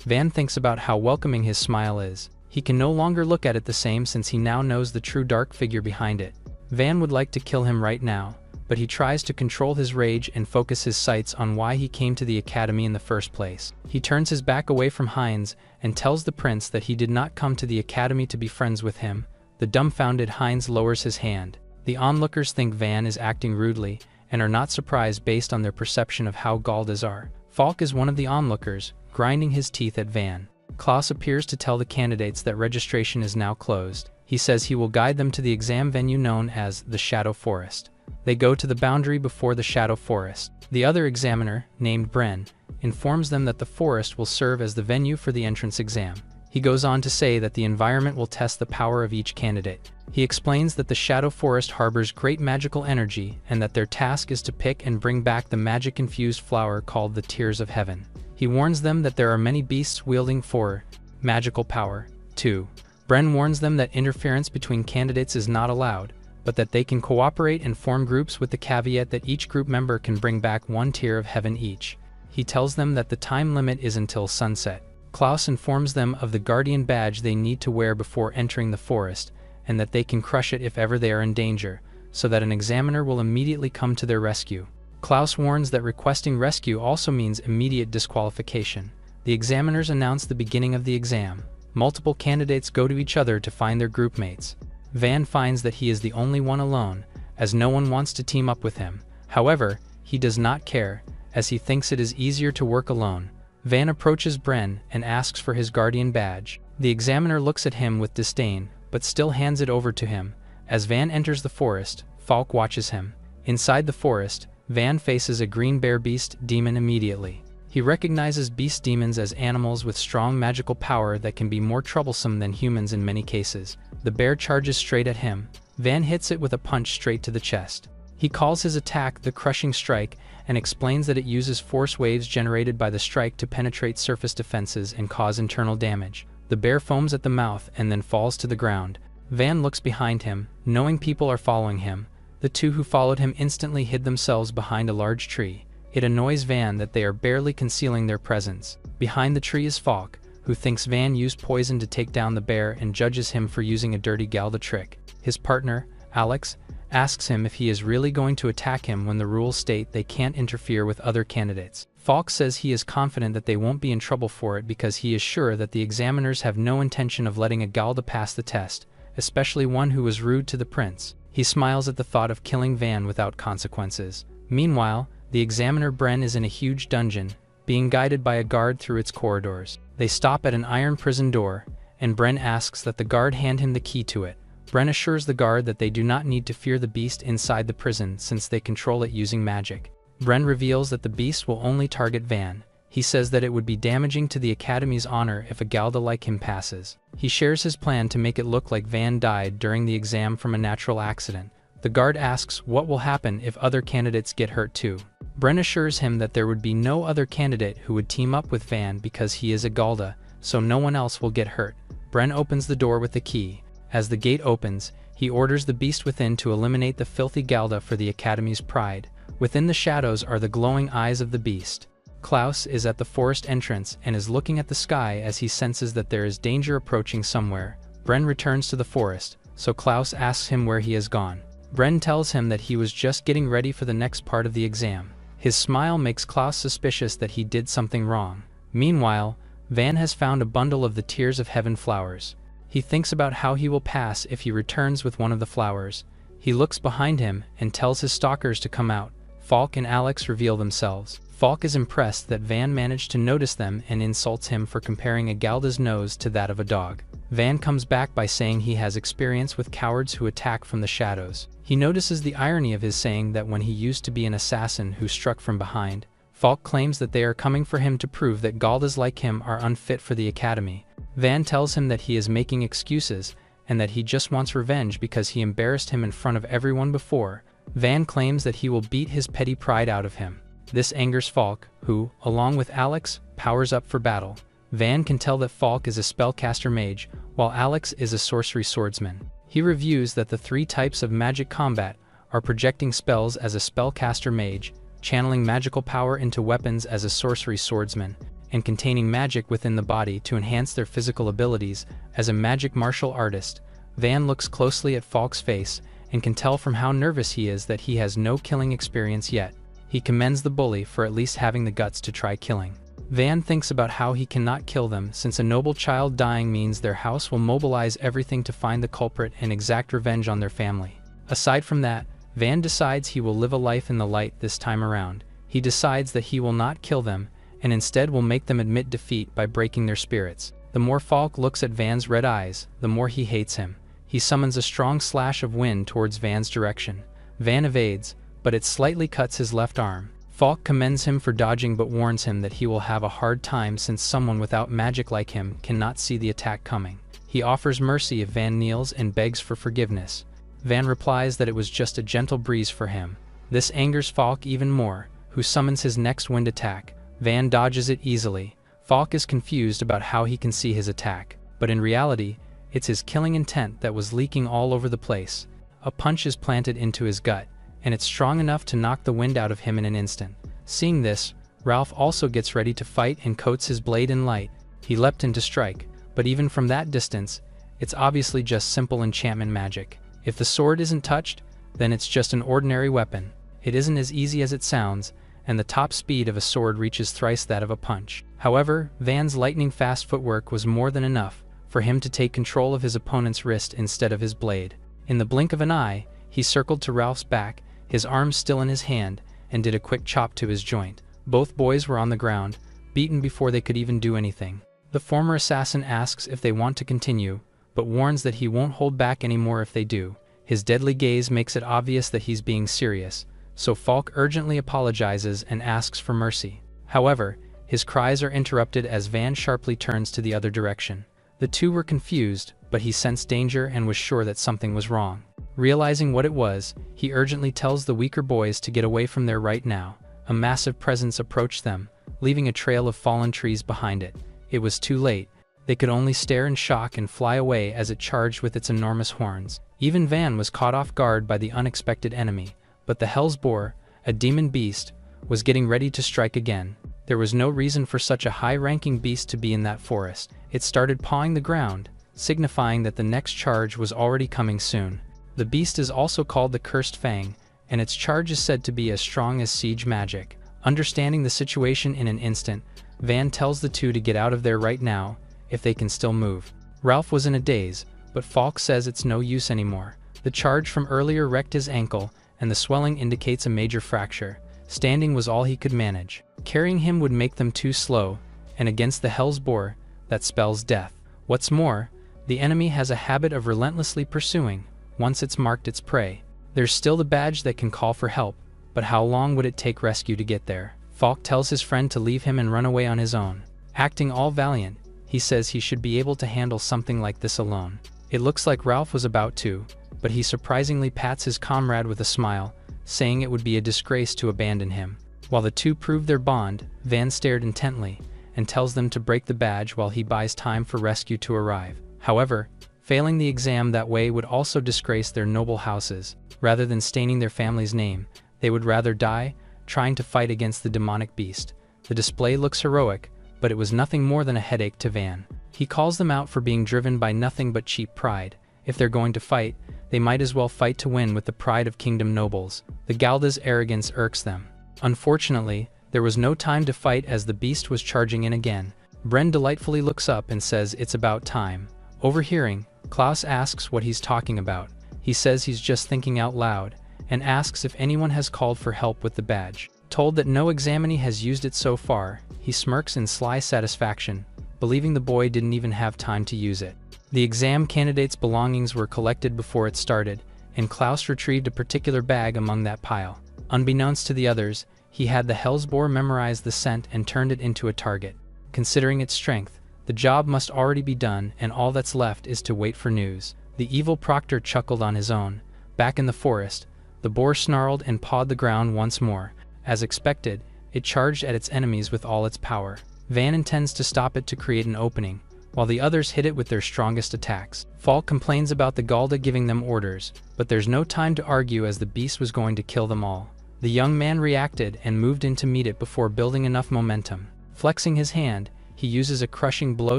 Van thinks about how welcoming his smile is. He can no longer look at it the same since he now knows the true dark figure behind it. Van would like to kill him right now, but he tries to control his rage and focus his sights on why he came to the academy in the first place. He turns his back away from Heinz and tells the prince that he did not come to the academy to be friends with him. The dumbfounded Heinz lowers his hand. The onlookers think Van is acting rudely and are not surprised based on their perception of how Galdas are. Falk is one of the onlookers, grinding his teeth at Van. Klaus appears to tell the candidates that registration is now closed. He says he will guide them to the exam venue known as the Shadow Forest. They go to the boundary before the Shadow Forest. The other examiner, named Bren, informs them that the forest will serve as the venue for the entrance exam. He goes on to say that the environment will test the power of each candidate. He explains that the Shadow Forest harbors great magical energy and that their task is to pick and bring back the magic-infused flower called the Tears of Heaven. He warns them that there are many beasts wielding for magical power, too. Bren warns them that interference between candidates is not allowed, but that they can cooperate and form groups with the caveat that each group member can bring back one Tear of Heaven each. He tells them that the time limit is until sunset. Klaus informs them of the Guardian badge they need to wear before entering the forest, and that they can crush it if ever they are in danger, so that an examiner will immediately come to their rescue. Klaus warns that requesting rescue also means immediate disqualification. The examiners announce the beginning of the exam. Multiple candidates go to each other to find their group mates. Van finds that he is the only one alone, as no one wants to team up with him. However, he does not care, as he thinks it is easier to work alone. Van approaches Bren and asks for his Guardian badge. The examiner looks at him with disdain, but still hands it over to him. As Van enters the forest, Falk watches him. Inside the forest, Van faces a green bear beast demon immediately. He recognizes beast demons as animals with strong magical power that can be more troublesome than humans in many cases. The bear charges straight at him. Van hits it with a punch straight to the chest. He calls his attack the Crushing Strike and explains that it uses force waves generated by the strike to penetrate surface defenses and cause internal damage. The bear foams at the mouth and then falls to the ground. Van looks behind him, knowing people are following him. The two who followed him instantly hid themselves behind a large tree. It annoys Van that they are barely concealing their presence. Behind the tree is Falk, who thinks Van used poison to take down the bear and judges him for using a dirty Galda trick. His partner, Alex, asks him if he is really going to attack him when the rules state they can't interfere with other candidates. Falk says he is confident that they won't be in trouble for it because he is sure that the examiners have no intention of letting a Galda pass the test, especially one who was rude to the prince. He smiles at the thought of killing Van without consequences. Meanwhile, the examiner Bren is in a huge dungeon, being guided by a guard through its corridors. They stop at an iron prison door, and Bren asks that the guard hand him the key to it. Bren assures the guard that they do not need to fear the beast inside the prison since they control it using magic. Bren reveals that the beast will only target Van. He says that it would be damaging to the Academy's honor if a Galda like him passes. He shares his plan to make it look like Van died during the exam from a natural accident. The guard asks what will happen if other candidates get hurt too. Bren assures him that there would be no other candidate who would team up with Van because he is a Galda, so no one else will get hurt. Bren opens the door with the key. As the gate opens, he orders the beast within to eliminate the filthy Galda for the Academy's pride. Within the shadows are the glowing eyes of the beast. Klaus is at the forest entrance and is looking at the sky as he senses that there is danger approaching somewhere. Bren returns to the forest, so Klaus asks him where he has gone. Bren tells him that he was just getting ready for the next part of the exam. His smile makes Klaus suspicious that he did something wrong. Meanwhile, Van has found a bundle of the Tears of Heaven flowers. He thinks about how he will pass if he returns with one of the flowers. He looks behind him and tells his stalkers to come out. Falk and Alex reveal themselves. Falk is impressed that Van managed to notice them and insults him for comparing a Galda's nose to that of a dog. Van comes back by saying he has experience with cowards who attack from the shadows. He notices the irony of his saying that when he used to be an assassin who struck from behind. Falk claims that they are coming for him to prove that Galdas like him are unfit for the Academy. Van tells him that he is making excuses and that he just wants revenge because he embarrassed him in front of everyone before. Van claims that he will beat his petty pride out of him. This angers Falk, who, along with Alex, powers up for battle. Van can tell that Falk is a spellcaster mage, while Alex is a sorcery swordsman. He reviews that the 3 types of magic combat are projecting spells as a spellcaster mage, channeling magical power into weapons as a sorcery swordsman, and containing magic within the body to enhance their physical abilities as a magic martial artist. Van looks closely at Falk's face and can tell from how nervous he is that he has no killing experience yet. He commends the bully for at least having the guts to try killing. Van thinks about how he cannot kill them since a noble child dying means their house will mobilize everything to find the culprit and exact revenge on their family. Aside from that, Van decides he will live a life in the light this time around. He decides that he will not kill them, and instead will make them admit defeat by breaking their spirits. The more Falk looks at Van's red eyes, the more he hates him. He summons a strong slash of wind towards Van's direction. Van evades, but it slightly cuts his left arm. Falk commends him for dodging but warns him that he will have a hard time since someone without magic like him cannot see the attack coming. He offers mercy if Van kneels and begs for forgiveness. Van replies that it was just a gentle breeze for him. This angers Falk even more, who summons his next wind attack. Van dodges it easily. Falk is confused about how he can see his attack, but in reality, it's his killing intent that was leaking all over the place. A punch is planted into his gut, and it's strong enough to knock the wind out of him in an instant. Seeing this, Ralph also gets ready to fight and coats his blade in light. He leapt in to strike, but even from that distance, it's obviously just simple enchantment magic. If the sword isn't touched, then it's just an ordinary weapon. It isn't as easy as it sounds, and the top speed of a sword reaches thrice that of a punch. However, Van's lightning-fast footwork was more than enough for him to take control of his opponent's wrist instead of his blade. In the blink of an eye, he circled to Ralph's back, his arm still in his hand, and did a quick chop to his joint. Both boys were on the ground, beaten before they could even do anything. The former assassin asks if they want to continue, but warns that he won't hold back anymore if they do. His deadly gaze makes it obvious that he's being serious, so Falk urgently apologizes and asks for mercy. However, his cries are interrupted as Van sharply turns to the other direction. The two were confused, but he sensed danger and was sure that something was wrong. Realizing what it was, he urgently tells the weaker boys to get away from there right now. A massive presence approached them, leaving a trail of fallen trees behind it. It was too late. They could only stare in shock and fly away as it charged with its enormous horns. Even Van was caught off guard by the unexpected enemy, but the Hell's Boar, a demon beast, was getting ready to strike again. There was no reason for such a high-ranking beast to be in that forest. It started pawing the ground, signifying that the next charge was already coming soon. The beast is also called the Cursed Fang, and its charge is said to be as strong as siege magic. Understanding the situation in an instant, Van tells the two to get out of there right now, if they can still move. Ralph was in a daze, but Falk says it's no use anymore. The charge from earlier wrecked his ankle, and the swelling indicates a major fracture. Standing was all he could manage. Carrying him would make them too slow, and against the Hell's Boar, that spells death. What's more, the enemy has a habit of relentlessly pursuing, once it's marked its prey. There's still the badge that can call for help, but how long would it take rescue to get there? Falk tells his friend to leave him and run away on his own. Acting all valiant, he says he should be able to handle something like this alone. It looks like Ralph was about to, but he surprisingly pats his comrade with a smile, saying it would be a disgrace to abandon him. While the two prove their bond, Van stared intently, and tells them to break the badge while he buys time for rescue to arrive. However, failing the exam that way would also disgrace their noble houses. Rather than staining their family's name, they would rather die, trying to fight against the demonic beast. The display looks heroic, but it was nothing more than a headache to Van. He calls them out for being driven by nothing but cheap pride. If they're going to fight, they might as well fight to win with the pride of kingdom nobles. The Galda's arrogance irks them. Unfortunately, there was no time to fight as the beast was charging in again. Bren delightfully looks up and says it's about time. Overhearing, Klaus asks what he's talking about. He says he's just thinking out loud, and asks if anyone has called for help with the badge. Told that no examinee has used it so far, he smirks in sly satisfaction, believing the boy didn't even have time to use it. The exam candidate's belongings were collected before it started, and Klaus retrieved a particular bag among that pile. Unbeknownst to the others, he had the Hell's Boar memorize the scent and turned it into a target. Considering its strength, the job must already be done, and all that's left is to wait for news. The evil proctor chuckled on his own. Back in the forest, the boar snarled and pawed the ground once more. As expected, it charged at its enemies with all its power. Van intends to stop it to create an opening, while the others hit it with their strongest attacks. Falk complains about the Galda giving them orders, but there's no time to argue as the beast was going to kill them all. The young man reacted and moved in to meet it before building enough momentum. Flexing his hand, he uses a crushing blow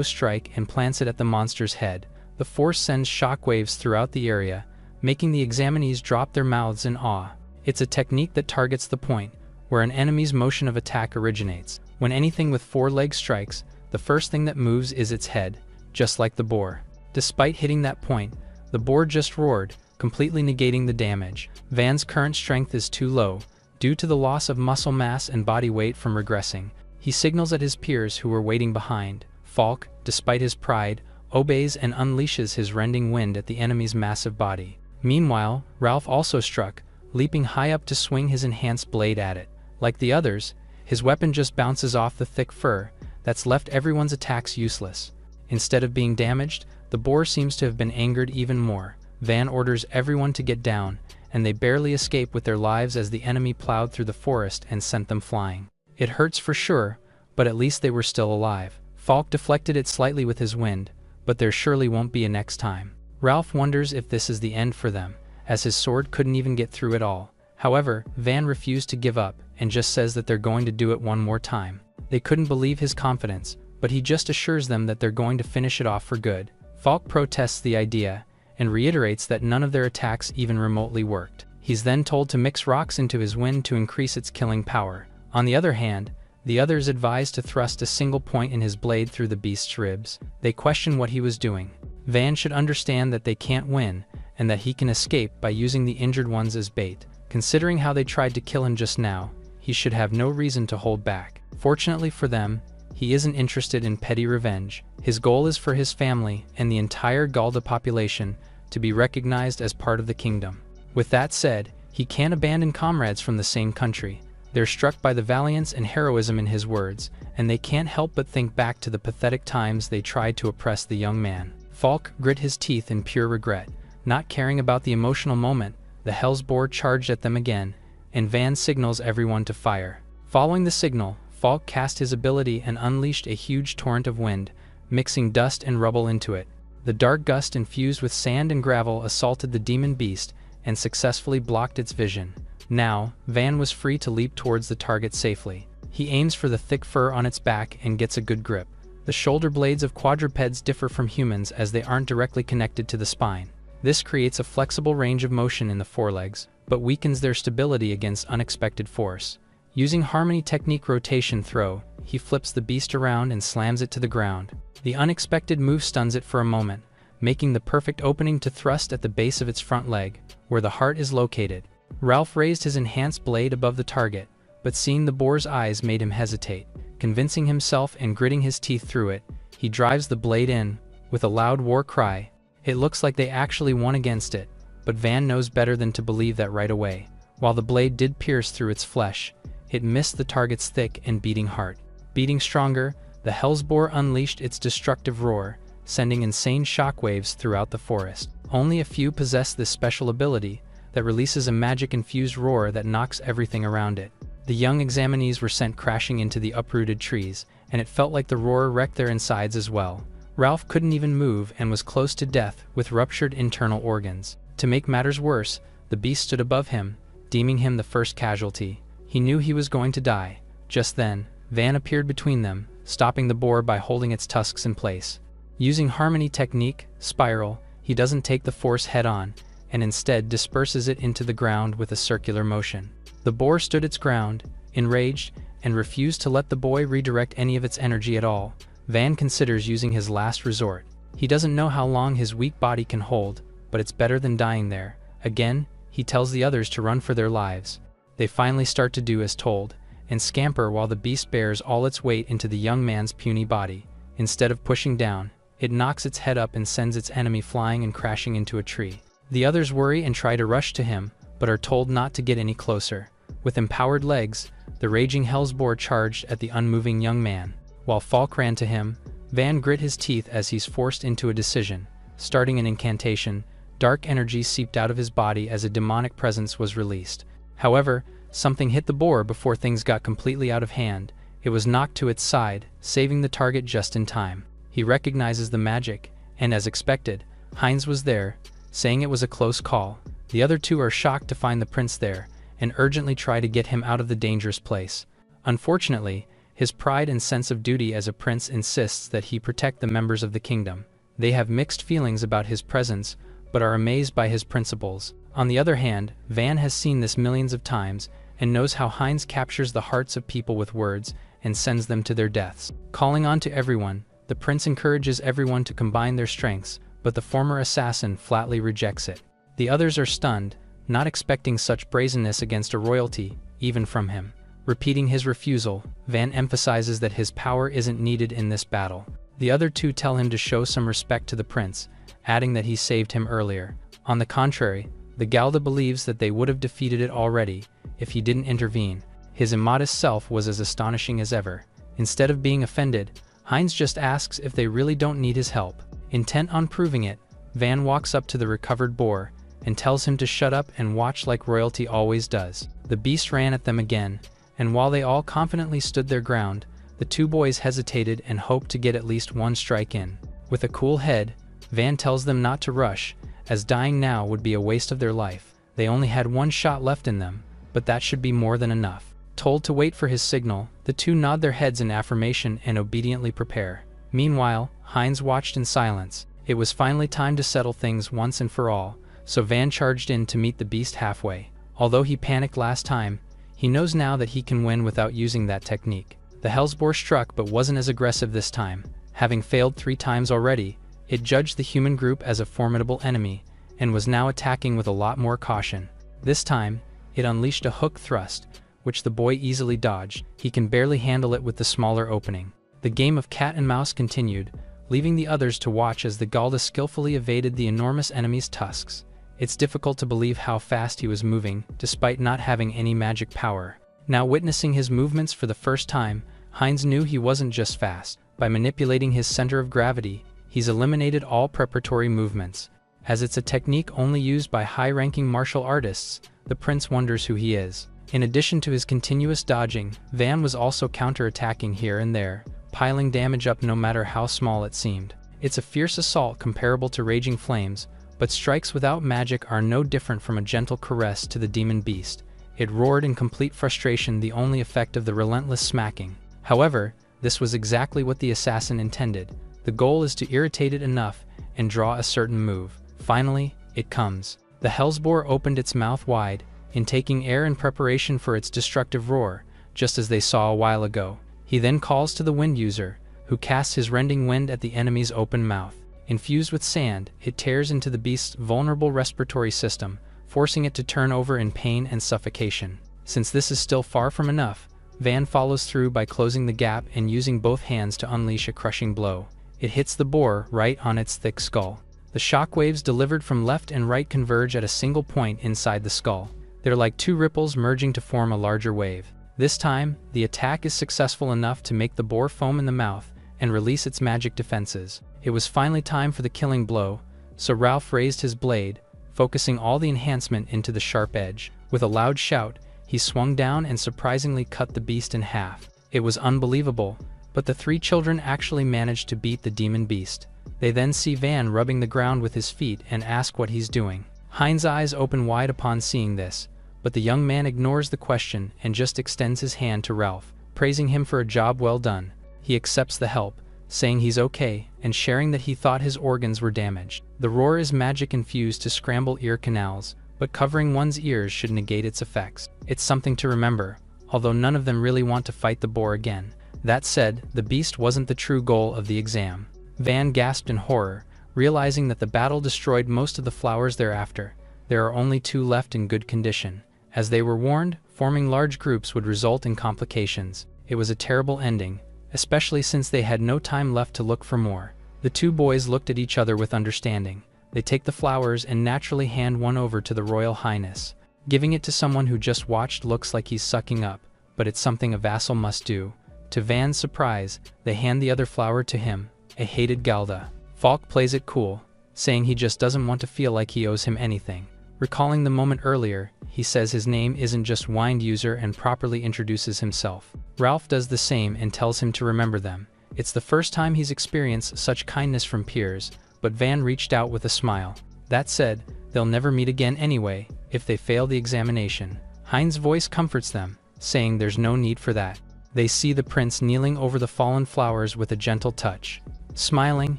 strike and plants it at the monster's head. The force sends shockwaves throughout the area, making the examinees drop their mouths in awe. It's a technique that targets the point, where an enemy's motion of attack originates. When anything with 4 legs strikes, the first thing that moves is its head, just like the boar. Despite hitting that point, the boar just roared, completely negating the damage. Van's current strength is too low, due to the loss of muscle mass and body weight from regressing. He signals at his peers who were waiting behind. Falk, despite his pride, obeys and unleashes his rending wind at the enemy's massive body. Meanwhile, Ralph also struck, leaping high up to swing his enhanced blade at it. Like the others, his weapon just bounces off the thick fur that's left everyone's attacks useless. Instead of being damaged, the boar seems to have been angered even more. Van orders everyone to get down, and they barely escape with their lives as the enemy plowed through the forest and sent them flying. It hurts for sure, but at least they were still alive. Falk deflected it slightly with his wind, but there surely won't be a next time. Ralph wonders if this is the end for them, as his sword couldn't even get through it all. However, Van refused to give up and just says that they're going to do it one more time. They couldn't believe his confidence, but he just assures them that they're going to finish it off for good. Falk protests the idea and reiterates that none of their attacks even remotely worked. He's then told to mix rocks into his wind to increase its killing power. On the other hand, the others advise to thrust a single point in his blade through the beast's ribs. They question what he was doing. Van should understand that they can't win, and that he can escape by using the injured ones as bait. Considering how they tried to kill him just now, he should have no reason to hold back. Fortunately for them, he isn't interested in petty revenge. His goal is for his family and the entire Galda population to be recognized as part of the kingdom. With that said, he can't abandon comrades from the same country. They're struck by the valiance and heroism in his words, and they can't help but think back to the pathetic times they tried to oppress the young man. Falk grit his teeth in pure regret. Not caring about the emotional moment, the Hellsboar charged at them again, and Van signals everyone to fire. Following the signal, Falk cast his ability and unleashed a huge torrent of wind, mixing dust and rubble into it. The dark gust infused with sand and gravel assaulted the demon beast and successfully blocked its vision. Now, Van was free to leap towards the target safely. He aims for the thick fur on its back and gets a good grip. The shoulder blades of quadrupeds differ from humans as they aren't directly connected to the spine. This creates a flexible range of motion in the forelegs, but weakens their stability against unexpected force. Using harmony technique rotation throw, he flips the beast around and slams it to the ground. The unexpected move stuns it for a moment, making the perfect opening to thrust at the base of its front leg, where the heart is located. Ralph raised his enhanced blade above the target, but seeing the boar's eyes made him hesitate. Convincing himself and gritting his teeth through it, he drives the blade in, with a loud war cry. It looks like they actually won against it, but Van knows better than to believe that right away. While the blade did pierce through its flesh, it missed the target's thick and beating heart. Beating stronger, the Hellsboar unleashed its destructive roar, sending insane shockwaves throughout the forest. Only a few possess this special ability that releases a magic-infused roar that knocks everything around it. The young examinees were sent crashing into the uprooted trees, and it felt like the roar wrecked their insides as well. Ralph couldn't even move and was close to death with ruptured internal organs. To make matters worse, the beast stood above him, deeming him the first casualty. He knew he was going to die. Just then, Van appeared between them, stopping the boar by holding its tusks in place. Using harmony technique, spiral, he doesn't take the force head-on, and instead disperses it into the ground with a circular motion. The boar stood its ground, enraged, and refused to let the boy redirect any of its energy at all. Van considers using his last resort. He doesn't know how long his weak body can hold, but it's better than dying there. Again, he tells the others to run for their lives. They finally start to do as told, and scamper while the beast bears all its weight into the young man's puny body. Instead of pushing down, it knocks its head up and sends its enemy flying and crashing into a tree. The others worry and try to rush to him, but are told not to get any closer. With empowered legs, the raging Hellsboar charged at the unmoving young man. While Falk ran to him, Van grit his teeth as he's forced into a decision. Starting an incantation, dark energy seeped out of his body as a demonic presence was released. However, something hit the boar before things got completely out of hand, It was knocked to its side, saving the target just in time. He recognizes the magic, and as expected, Heinz was there, saying it was a close call. The other two are shocked to find the prince there, and urgently try to get him out of the dangerous place. Unfortunately, his pride and sense of duty as a prince insists that he protect the members of the kingdom. They have mixed feelings about his presence, but are amazed by his principles. On the other hand, Van has seen this millions of times, and knows how Heinz captures the hearts of people with words, and sends them to their deaths. Calling on to everyone, the prince encourages everyone to combine their strengths, but the former assassin flatly rejects it. The others are stunned, not expecting such brazenness against a royalty, even from him. Repeating his refusal, Van emphasizes that his power isn't needed in this battle. The other two tell him to show some respect to the prince, adding that he saved him earlier. On the contrary, the Galda believes that they would have defeated it already, if he didn't intervene. His immodest self was as astonishing as ever. Instead of being offended, Heinz just asks if they really don't need his help. Intent on proving it, Van walks up to the recovered boar, and tells him to shut up and watch like royalty always does. The beast ran at them again, and while they all confidently stood their ground, the two boys hesitated and hoped to get at least one strike in. With a cool head, Van tells them not to rush, as dying now would be a waste of their life. They only had one shot left in them, but that should be more than enough. Told to wait for his signal, the two nod their heads in affirmation and obediently prepare. Meanwhile, Heinz watched in silence. It was finally time to settle things once and for all, so Van charged in to meet the beast halfway. Although he panicked last time, he knows now that he can win without using that technique. The Hellsboar struck but wasn't as aggressive this time. Having failed 3 times already, it judged the human group as a formidable enemy, and was now attacking with a lot more caution. This time, it unleashed a hook thrust, which the boy easily dodged. He can barely handle it with the smaller opening. The game of cat and mouse continued, leaving the others to watch as the Galda skillfully evaded the enormous enemy's tusks. It's difficult to believe how fast he was moving, despite not having any magic power. Now witnessing his movements for the first time, Heinz knew he wasn't just fast. By manipulating his center of gravity, he's eliminated all preparatory movements. As it's a technique only used by high-ranking martial artists, the prince wonders who he is. In addition to his continuous dodging, Van was also counter-attacking here and there, piling damage up no matter how small it seemed. It's a fierce assault comparable to raging flames, but strikes without magic are no different from a gentle caress to the demon beast. It roared in complete frustration, the only effect of the relentless smacking. However, this was exactly what the assassin intended. The goal is to irritate it enough and draw a certain move. Finally, it comes. The Hellsboar opened its mouth wide, intaking air in preparation for its destructive roar, just as they saw a while ago. He then calls to the wind user, who casts his rending wind at the enemy's open mouth. Infused with sand, it tears into the beast's vulnerable respiratory system, forcing it to turn over in pain and suffocation. Since this is still far from enough, Van follows through by closing the gap and using both hands to unleash a crushing blow. It hits the boar right on its thick skull. The shockwaves delivered from left and right converge at a single point inside the skull. They're like 2 ripples merging to form a larger wave. This time, the attack is successful enough to make the boar foam in the mouth and release its magic defenses. It was finally time for the killing blow, so Ralph raised his blade, focusing all the enhancement into the sharp edge. With a loud shout, he swung down and surprisingly cut the beast in half. It was unbelievable, but the 3 children actually managed to beat the demon beast. They then see Van rubbing the ground with his feet and ask what he's doing. Heinz's eyes open wide upon seeing this, but the young man ignores the question and just extends his hand to Ralph, praising him for a job well done. He accepts the help, saying he's okay, and sharing that he thought his organs were damaged. The roar is magic infused to scramble ear canals, but covering one's ears should negate its effects. It's something to remember, although none of them really want to fight the boar again. That said, the beast wasn't the true goal of the exam. Van gasped in horror, realizing that the battle destroyed most of the flowers thereafter. There are only 2 left in good condition. As they were warned, forming large groups would result in complications. It was a terrible ending, especially since they had no time left to look for more. The 2 boys looked at each other with understanding. They take the flowers and naturally hand one over to the Royal Highness. Giving it to someone who just watched looks like he's sucking up, but it's something a vassal must do. To Van's surprise, they hand the other flower to him, a hated Galda. Falk plays it cool, saying he just doesn't want to feel like he owes him anything. Recalling the moment earlier, he says his name isn't just Wind User and properly introduces himself. Ralph does the same and tells him to remember them. It's the first time he's experienced such kindness from peers, but Van reached out with a smile. That said, they'll never meet again anyway, if they fail the examination. Hein's voice comforts them, saying there's no need for that. They see the prince kneeling over the fallen flowers with a gentle touch. Smiling,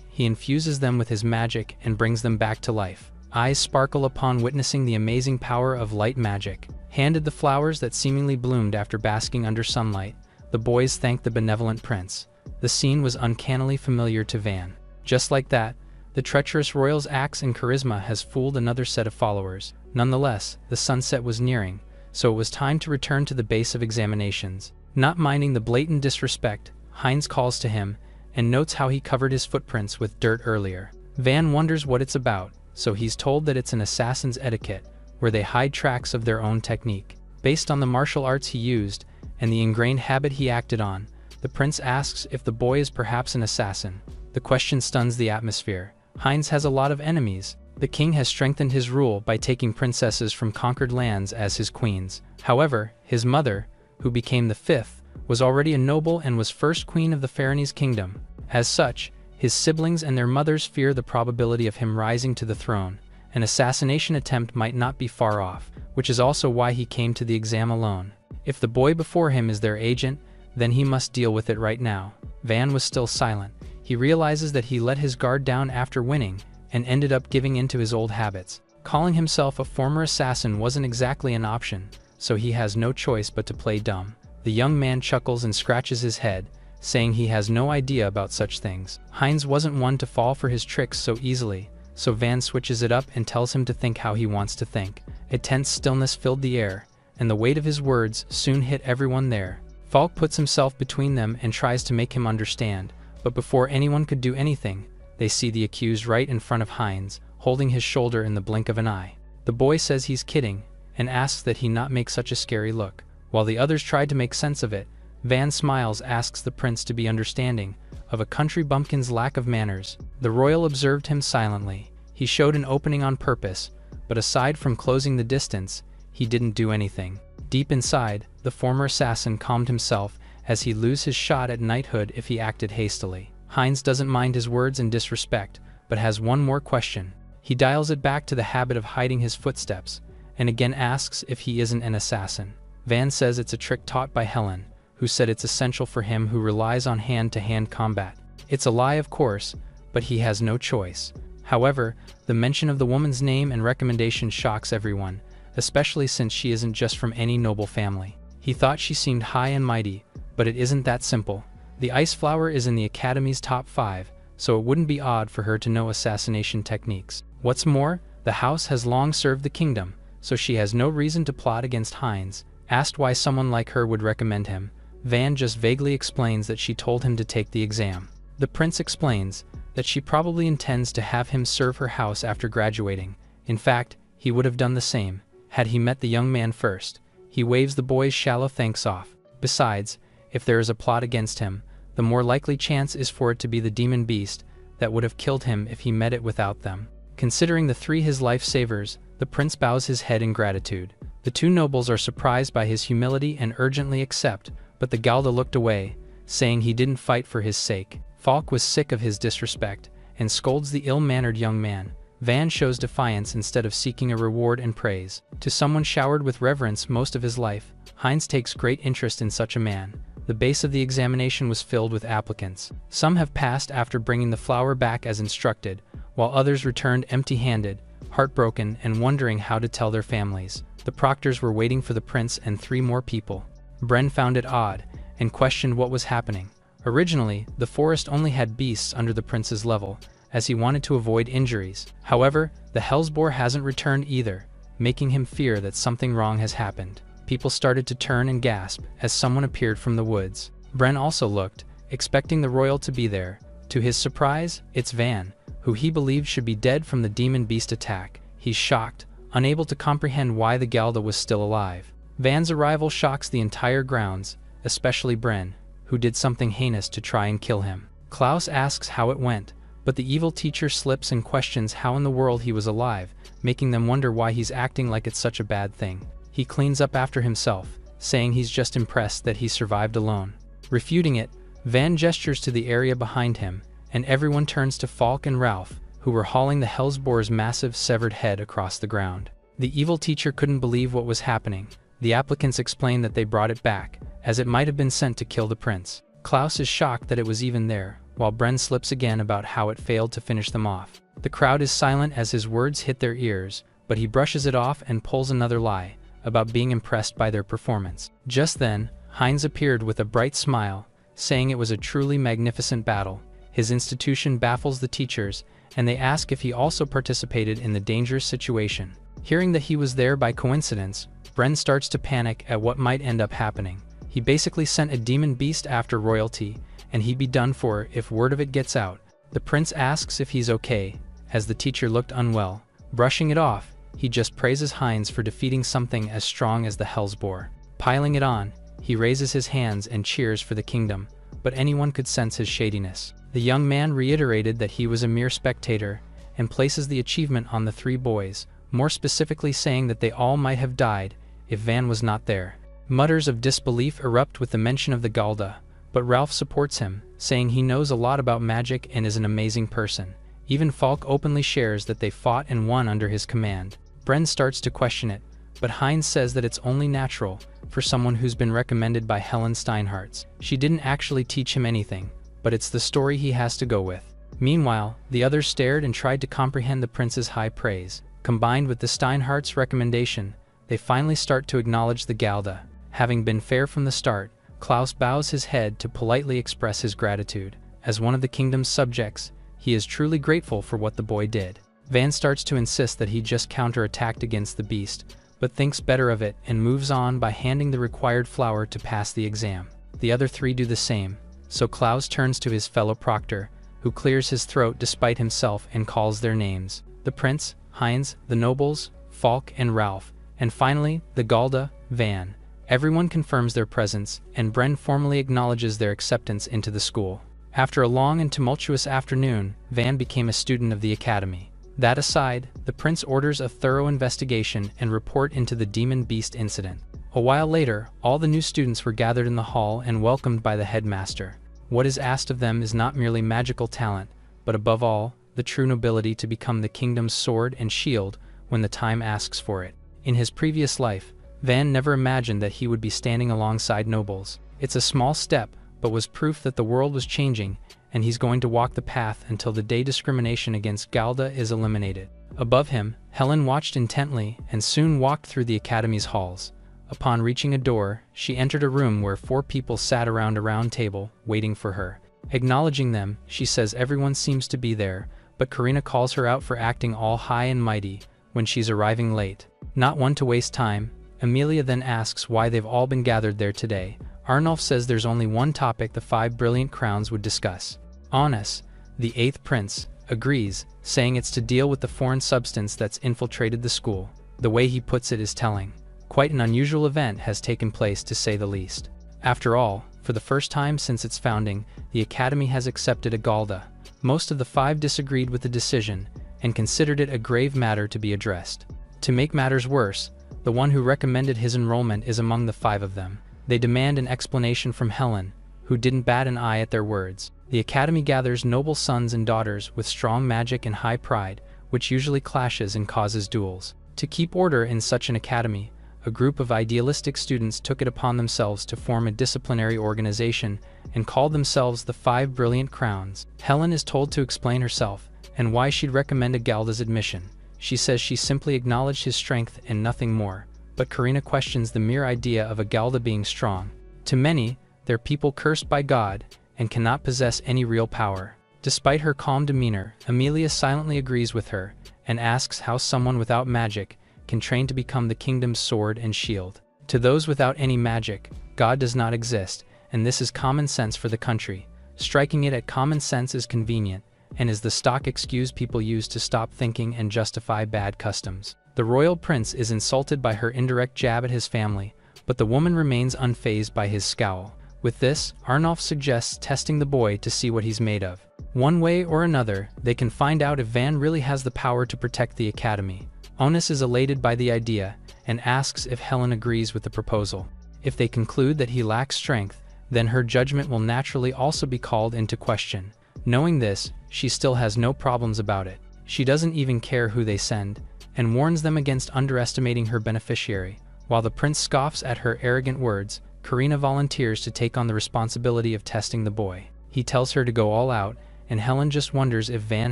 he infuses them with his magic and brings them back to life. Eyes sparkle upon witnessing the amazing power of light magic. Handed the flowers that seemingly bloomed after basking under sunlight, the boys thanked the benevolent prince. The scene was uncannily familiar to Van. Just like that, the treacherous royal's acts and charisma has fooled another set of followers. Nonetheless, the sunset was nearing, so it was time to return to the base of examinations. Not minding the blatant disrespect, Heinz calls to him and notes how he covered his footprints with dirt earlier. Van wonders what it's about, so he's told that it's an assassin's etiquette, where they hide tracks of their own technique. Based on the martial arts he used and the ingrained habit he acted on, the prince asks if the boy is perhaps an assassin. The question stuns the atmosphere. Heinz has a lot of enemies. The king has strengthened his rule by taking princesses from conquered lands as his queens. However, his mother, who became the fifth, was already a noble and was first queen of the Faranese kingdom. As such, his siblings and their mothers fear the probability of him rising to the throne. An assassination attempt might not be far off, which is also why he came to the exam alone. If the boy before him is their agent, then he must deal with it right now. Van was still silent. He realizes that he let his guard down after winning and ended up giving in to his old habits. Calling himself a former assassin wasn't exactly an option, so he has no choice but to play dumb. The young man chuckles and scratches his head, saying he has no idea about such things. Heinz wasn't one to fall for his tricks so easily, so Van switches it up and tells him to think how he wants to think. A tense stillness filled the air, and the weight of his words soon hit everyone there. Falk puts himself between them and tries to make him understand, but before anyone could do anything, they see the accused right in front of Heinz, holding his shoulder in the blink of an eye. The boy says he's kidding, and asks that he not make such a scary look. While the others try to make sense of it, Van smiles, asks the prince to be understanding of a country bumpkin's lack of manners. The royal observed him silently. He showed an opening on purpose, but aside from closing the distance, he didn't do anything. Deep inside, the former assassin calmed himself as he lose his shot at knighthood if he acted hastily. Heinz doesn't mind his words and disrespect, but has one more question. He dials it back to the habit of hiding his footsteps, and again asks if he isn't an assassin. Van says it's a trick taught by Helen, who said it's essential for him who relies on hand-to-hand combat. It's a lie, of course, but he has no choice. However, the mention of the woman's name and recommendation shocks everyone, especially since she isn't just from any noble family. He thought she seemed high and mighty, but it isn't that simple. The ice flower is in the Academy's top 5, so it wouldn't be odd for her to know assassination techniques. What's more, the house has long served the kingdom, so she has no reason to plot against Heinz. Asked why someone like her would recommend him, Van just vaguely explains that she told him to take the exam. The prince explains that she probably intends to have him serve her house after graduating. In fact, he would have done the same, had he met the young man first. He waves the boy's shallow thanks off. Besides, if there is a plot against him, the more likely chance is for it to be the demon beast that would have killed him if he met it without them. Considering the three his life-savers, the prince bows his head in gratitude. The two nobles are surprised by his humility and urgently accept, but the Galda looked away, saying he didn't fight for his sake. Falk was sick of his disrespect, and scolds the ill-mannered young man. Van shows defiance instead of seeking a reward and praise. To someone showered with reverence most of his life, Heinz takes great interest in such a man. The base of the examination was filled with applicants. Some have passed after bringing the flower back as instructed, while others returned empty-handed, heartbroken and wondering how to tell their families. The proctors were waiting for the prince and 3 more people. Bren found it odd, and questioned what was happening. Originally, the forest only had beasts under the prince's level, as he wanted to avoid injuries. However, the Hellsboar hasn't returned either, making him fear that something wrong has happened. People started to turn and gasp as someone appeared from the woods. Bren also looked, expecting the royal to be there. To his surprise, it's Van, who he believed should be dead from the demon beast attack. He's shocked, unable to comprehend why the Galda was still alive. Van's arrival shocks the entire grounds, especially Bren, who did something heinous to try and kill him. Klaus asks how it went, But the evil teacher slips and questions how in the world he was alive, making them wonder why he's acting like it's such a bad thing. He cleans up after himself, saying he's just impressed that he survived alone. Refuting it, Van gestures to the area behind him, and everyone turns to Falk and Ralph, who were hauling the Hellsboar's massive severed head across the ground. The evil teacher couldn't believe what was happening. The applicants explained that they brought it back, as it might have been sent to kill the prince. Klaus is shocked that it was even there, while Bren slips again about how it failed to finish them off. The crowd is silent as his words hit their ears, but he brushes it off and pulls another lie, about being impressed by their performance. Just then, Heinz appeared with a bright smile, saying it was a truly magnificent battle. His institution baffles the teachers, and they ask if he also participated in the dangerous situation. Hearing that he was there by coincidence, Bren starts to panic at what might end up happening. He basically sent a demon beast after royalty, and he'd be done for if word of it gets out. The prince asks if he's okay, as the teacher looked unwell. Brushing it off, he just praises Heinz for defeating something as strong as the Hellsboar. Piling it on, he raises his hands and cheers for the kingdom, but anyone could sense his shadiness. The young man reiterated that he was a mere spectator, and places the achievement on the three boys, more specifically saying that they all might have died if Van was not there. Mutters of disbelief erupt with the mention of the Galda, but Ralph supports him, saying he knows a lot about magic and is an amazing person. Even Falk openly shares that they fought and won under his command. Bren starts to question it, but Heinz says that it's only natural for someone who's been recommended by Helen Steinhardt's. She didn't actually teach him anything, but it's the story he has to go with. Meanwhile, the others stared and tried to comprehend the prince's high praise. Combined with the Steinhardt's recommendation, they finally start to acknowledge the Galda. Having been fair from the start, Klaus bows his head to politely express his gratitude. As one of the kingdom's subjects, he is truly grateful for what the boy did. Van starts to insist that he just counterattacked against the beast, but thinks better of it and moves on by handing the required flower to pass the exam. The other three do the same, so Klaus turns to his fellow proctor, who clears his throat despite himself and calls their names. The prince, Heinz, the nobles, Falk and Ralph, and finally, the Galda, Van. Everyone confirms their presence, and Bren formally acknowledges their acceptance into the school. After a long and tumultuous afternoon, Van became a student of the academy. That aside, the prince orders a thorough investigation and report into the demon beast incident. A while later, all the new students were gathered in the hall and welcomed by the headmaster. What is asked of them is not merely magical talent, but above all, the true nobility to become the kingdom's sword and shield when the time asks for it. In his previous life, Van never imagined that he would be standing alongside nobles. It's a small step, but was proof that the world was changing, and he's going to walk the path until the day discrimination against Galda is eliminated. Above him, Helen watched intently and soon walked through the academy's halls. Upon reaching a door, she entered a room where 4 people sat around a round table, waiting for her. Acknowledging them, she says everyone seems to be there, but Karina calls her out for acting all high and mighty when she's arriving late. Not one to waste time, Amelia then asks why they've all been gathered there today. Arnulf says there's only one topic the 5 brilliant crowns would discuss. Honus, the 8th prince, agrees, saying it's to deal with the foreign substance that's infiltrated the school. The way he puts it is telling. Quite an unusual event has taken place, to say the least. After all, for the first time since its founding, the Academy has accepted a Galda. Most of the 5 disagreed with the decision, and considered it a grave matter to be addressed. To make matters worse, the one who recommended his enrollment is among the 5 of them. They demand an explanation from Helen, who didn't bat an eye at their words. The Academy gathers noble sons and daughters with strong magic and high pride, which usually clashes and causes duels. To keep order in such an academy, a group of idealistic students took it upon themselves to form a disciplinary organization and called themselves the 5 Brilliant Crowns. Helen is told to explain herself and why she'd recommend a Galda's admission. She says she simply acknowledged his strength and nothing more, but Karina questions the mere idea of a Galda being strong. To many, they're people cursed by God and cannot possess any real power. Despite her calm demeanor, Amelia silently agrees with her and asks how someone without magic can train to become the kingdom's sword and shield. To those without any magic, God does not exist, and this is common sense for the country. Striking it at common sense is convenient, and is the stock excuse people use to stop thinking and justify bad customs. The royal prince is insulted by her indirect jab at his family, but the woman remains unfazed by his scowl. With this, Arnulf suggests testing the boy to see what he's made of. One way or another, they can find out if Van really has the power to protect the academy. Onus is elated by the idea and asks if Helen agrees with the proposal. If they conclude that he lacks strength, then her judgment will naturally also be called into question. Knowing this, she still has no problems about it. She doesn't even care who they send, and warns them against underestimating her beneficiary. While the prince scoffs at her arrogant words, Karina volunteers to take on the responsibility of testing the boy. He tells her to go all out, and Helen just wonders if Van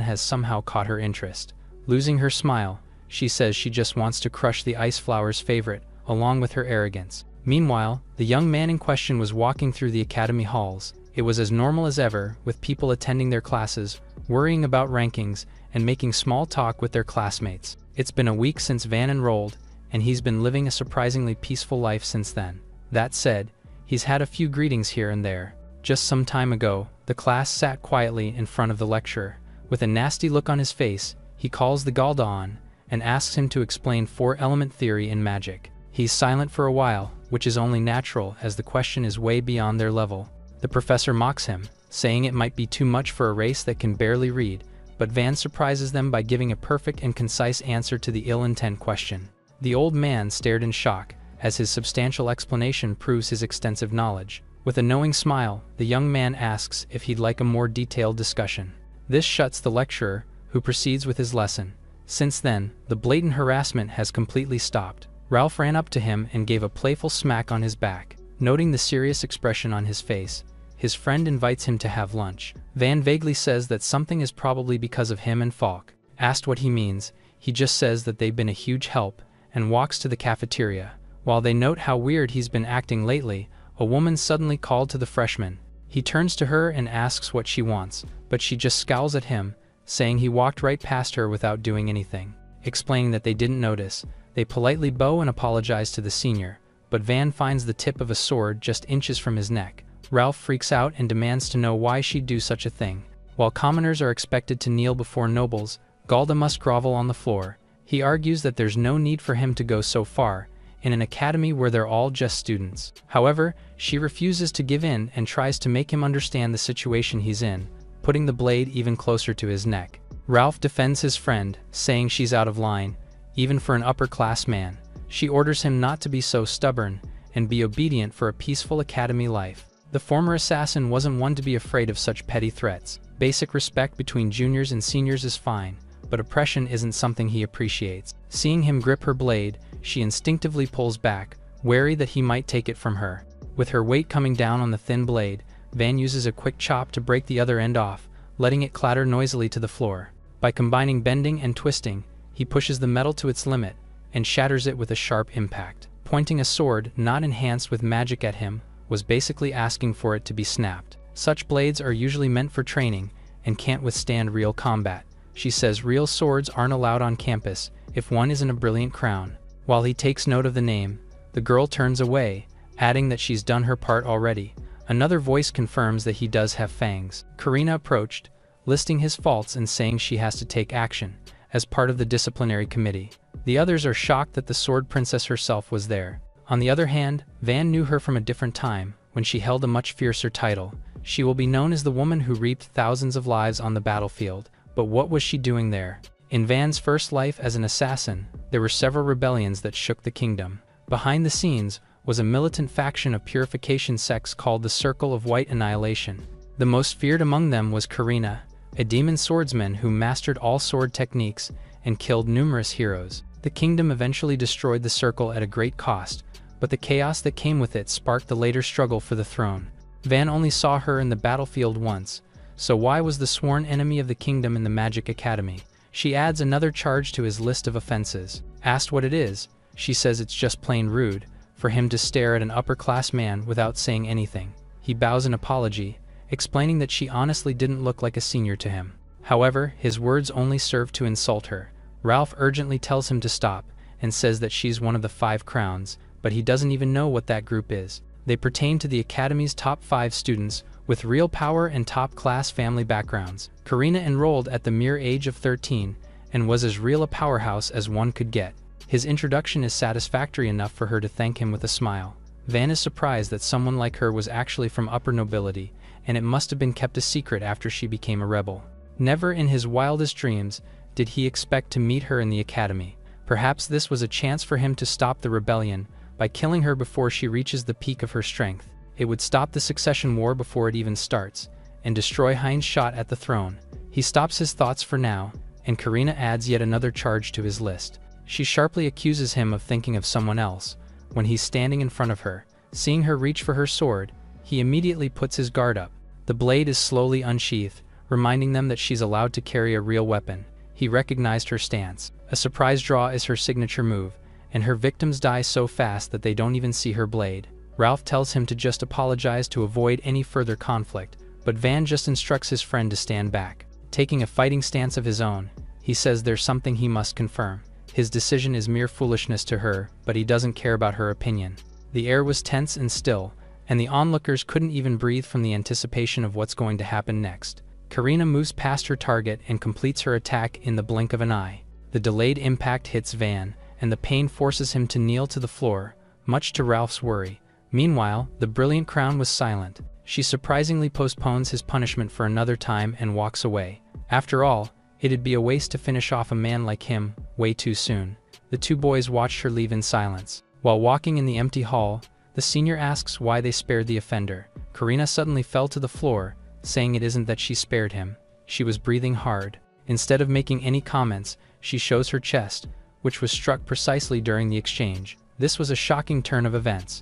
has somehow caught her interest. Losing her smile, she says she just wants to crush the Ice Flower's favorite, along with her arrogance. Meanwhile, the young man in question was walking through the academy halls. It was as normal as ever, with people attending their classes, worrying about rankings, and making small talk with their classmates. It's been a week since Van enrolled, and he's been living a surprisingly peaceful life since then. That said, he's had a few greetings here and there. Just some time ago, the class sat quietly in front of the lecturer. With a nasty look on his face, he calls the Galda on and asks him to explain four-element theory in magic. He's silent for a while, which is only natural as the question is way beyond their level. The professor mocks him, saying it might be too much for a race that can barely read, but Van surprises them by giving a perfect and concise answer to the ill-intent question. The old man stared in shock, as his substantial explanation proves his extensive knowledge. With a knowing smile, the young man asks if he'd like a more detailed discussion. This shuts the lecturer, who proceeds with his lesson. Since then, the blatant harassment has completely stopped. Ralph ran up to him and gave a playful smack on his back. Noting the serious expression on his face, his friend invites him to have lunch. Van vaguely says that something is probably because of him and Falk. Asked what he means, he just says that they've been a huge help, and walks to the cafeteria. While they note how weird he's been acting lately, a woman suddenly called to the freshman. He turns to her and asks what she wants, but she just scowls at him, saying he walked right past her without doing anything. Explaining that they didn't notice, they politely bow and apologize to the senior, but Van finds the tip of a sword just inches from his neck. Ralph freaks out and demands to know why she'd do such a thing. While commoners are expected to kneel before nobles, Galda must grovel on the floor. He argues that there's no need for him to go so far, in an academy where they're all just students. However, she refuses to give in and tries to make him understand the situation he's in, putting the blade even closer to his neck. Ralph defends his friend, saying she's out of line, even for an upper-class man. She orders him not to be so stubborn, and be obedient for a peaceful academy life. The former assassin wasn't one to be afraid of such petty threats. Basic respect between juniors and seniors is fine, but oppression isn't something he appreciates. Seeing him grip her blade, she instinctively pulls back, wary that he might take it from her. With her weight coming down on the thin blade, Van uses a quick chop to break the other end off, letting it clatter noisily to the floor. By combining bending and twisting, he pushes the metal to its limit, and shatters it with a sharp impact. Pointing a sword not enhanced with magic at him was basically asking for it to be snapped. Such blades are usually meant for training, and can't withstand real combat. She says real swords aren't allowed on campus if one isn't a brilliant crown. While he takes note of the name, the girl turns away, adding that she's done her part already. Another voice confirms that he does have fangs. Karina approached, listing his faults and saying she has to take action, as part of the disciplinary committee. The others are shocked that the sword princess herself was there. On the other hand, Van knew her from a different time, when she held a much fiercer title. She will be known as the woman who reaped thousands of lives on the battlefield. But what was she doing there? In Van's first life as an assassin, there were several rebellions that shook the kingdom. Behind the scenes was a militant faction of purification sects called the Circle of White Annihilation. The most feared among them was Karina, a demon swordsman who mastered all sword techniques and killed numerous heroes. The kingdom eventually destroyed the circle at a great cost, but the chaos that came with it sparked the later struggle for the throne. Van only saw her in the battlefield once, so why was the sworn enemy of the kingdom in the Magic Academy? She adds another charge to his list of offenses. Asked what it is, she says it's just plain rude for him to stare at an upper-class man without saying anything. He bows in apology, explaining that she honestly didn't look like a senior to him. However, his words only serve to insult her. Ralph urgently tells him to stop, and says that she's one of the 5 crowns, but he doesn't even know what that group is. They pertain to the Academy's top 5 students, with real power and top-class family backgrounds. Karina enrolled at the mere age of 13, and was as real a powerhouse as one could get. His introduction is satisfactory enough for her to thank him with a smile. Van is surprised that someone like her was actually from upper nobility, and it must have been kept a secret after she became a rebel. Never in his wildest dreams did he expect to meet her in the academy. Perhaps this was a chance for him to stop the rebellion by killing her before she reaches the peak of her strength. It would stop the succession war before it even starts, and destroy Hein's shot at the throne. He stops his thoughts for now, and Karina adds yet another charge to his list. She sharply accuses him of thinking of someone else. When he's standing in front of her, seeing her reach for her sword, he immediately puts his guard up. The blade is slowly unsheathed, reminding them that she's allowed to carry a real weapon. He recognized her stance. A surprise draw is her signature move, and her victims die so fast that they don't even see her blade. Ralph tells him to just apologize to avoid any further conflict, but Van just instructs his friend to stand back. Taking a fighting stance of his own, he says there's something he must confirm. His decision is mere foolishness to her, but he doesn't care about her opinion. The air was tense and still, and the onlookers couldn't even breathe from the anticipation of what's going to happen next. Karina moves past her target and completes her attack in the blink of an eye. The delayed impact hits Van, and the pain forces him to kneel to the floor, much to Ralph's worry. Meanwhile, the brilliant crown was silent. She surprisingly postpones his punishment for another time and walks away. After all, it'd be a waste to finish off a man like him way too soon. The two boys watched her leave in silence. While walking in the empty hall, the senior asks why they spared the offender. Karina suddenly fell to the floor, saying it isn't that she spared him. She was breathing hard. Instead of making any comments, she shows her chest, which was struck precisely during the exchange. This was a shocking turn of events.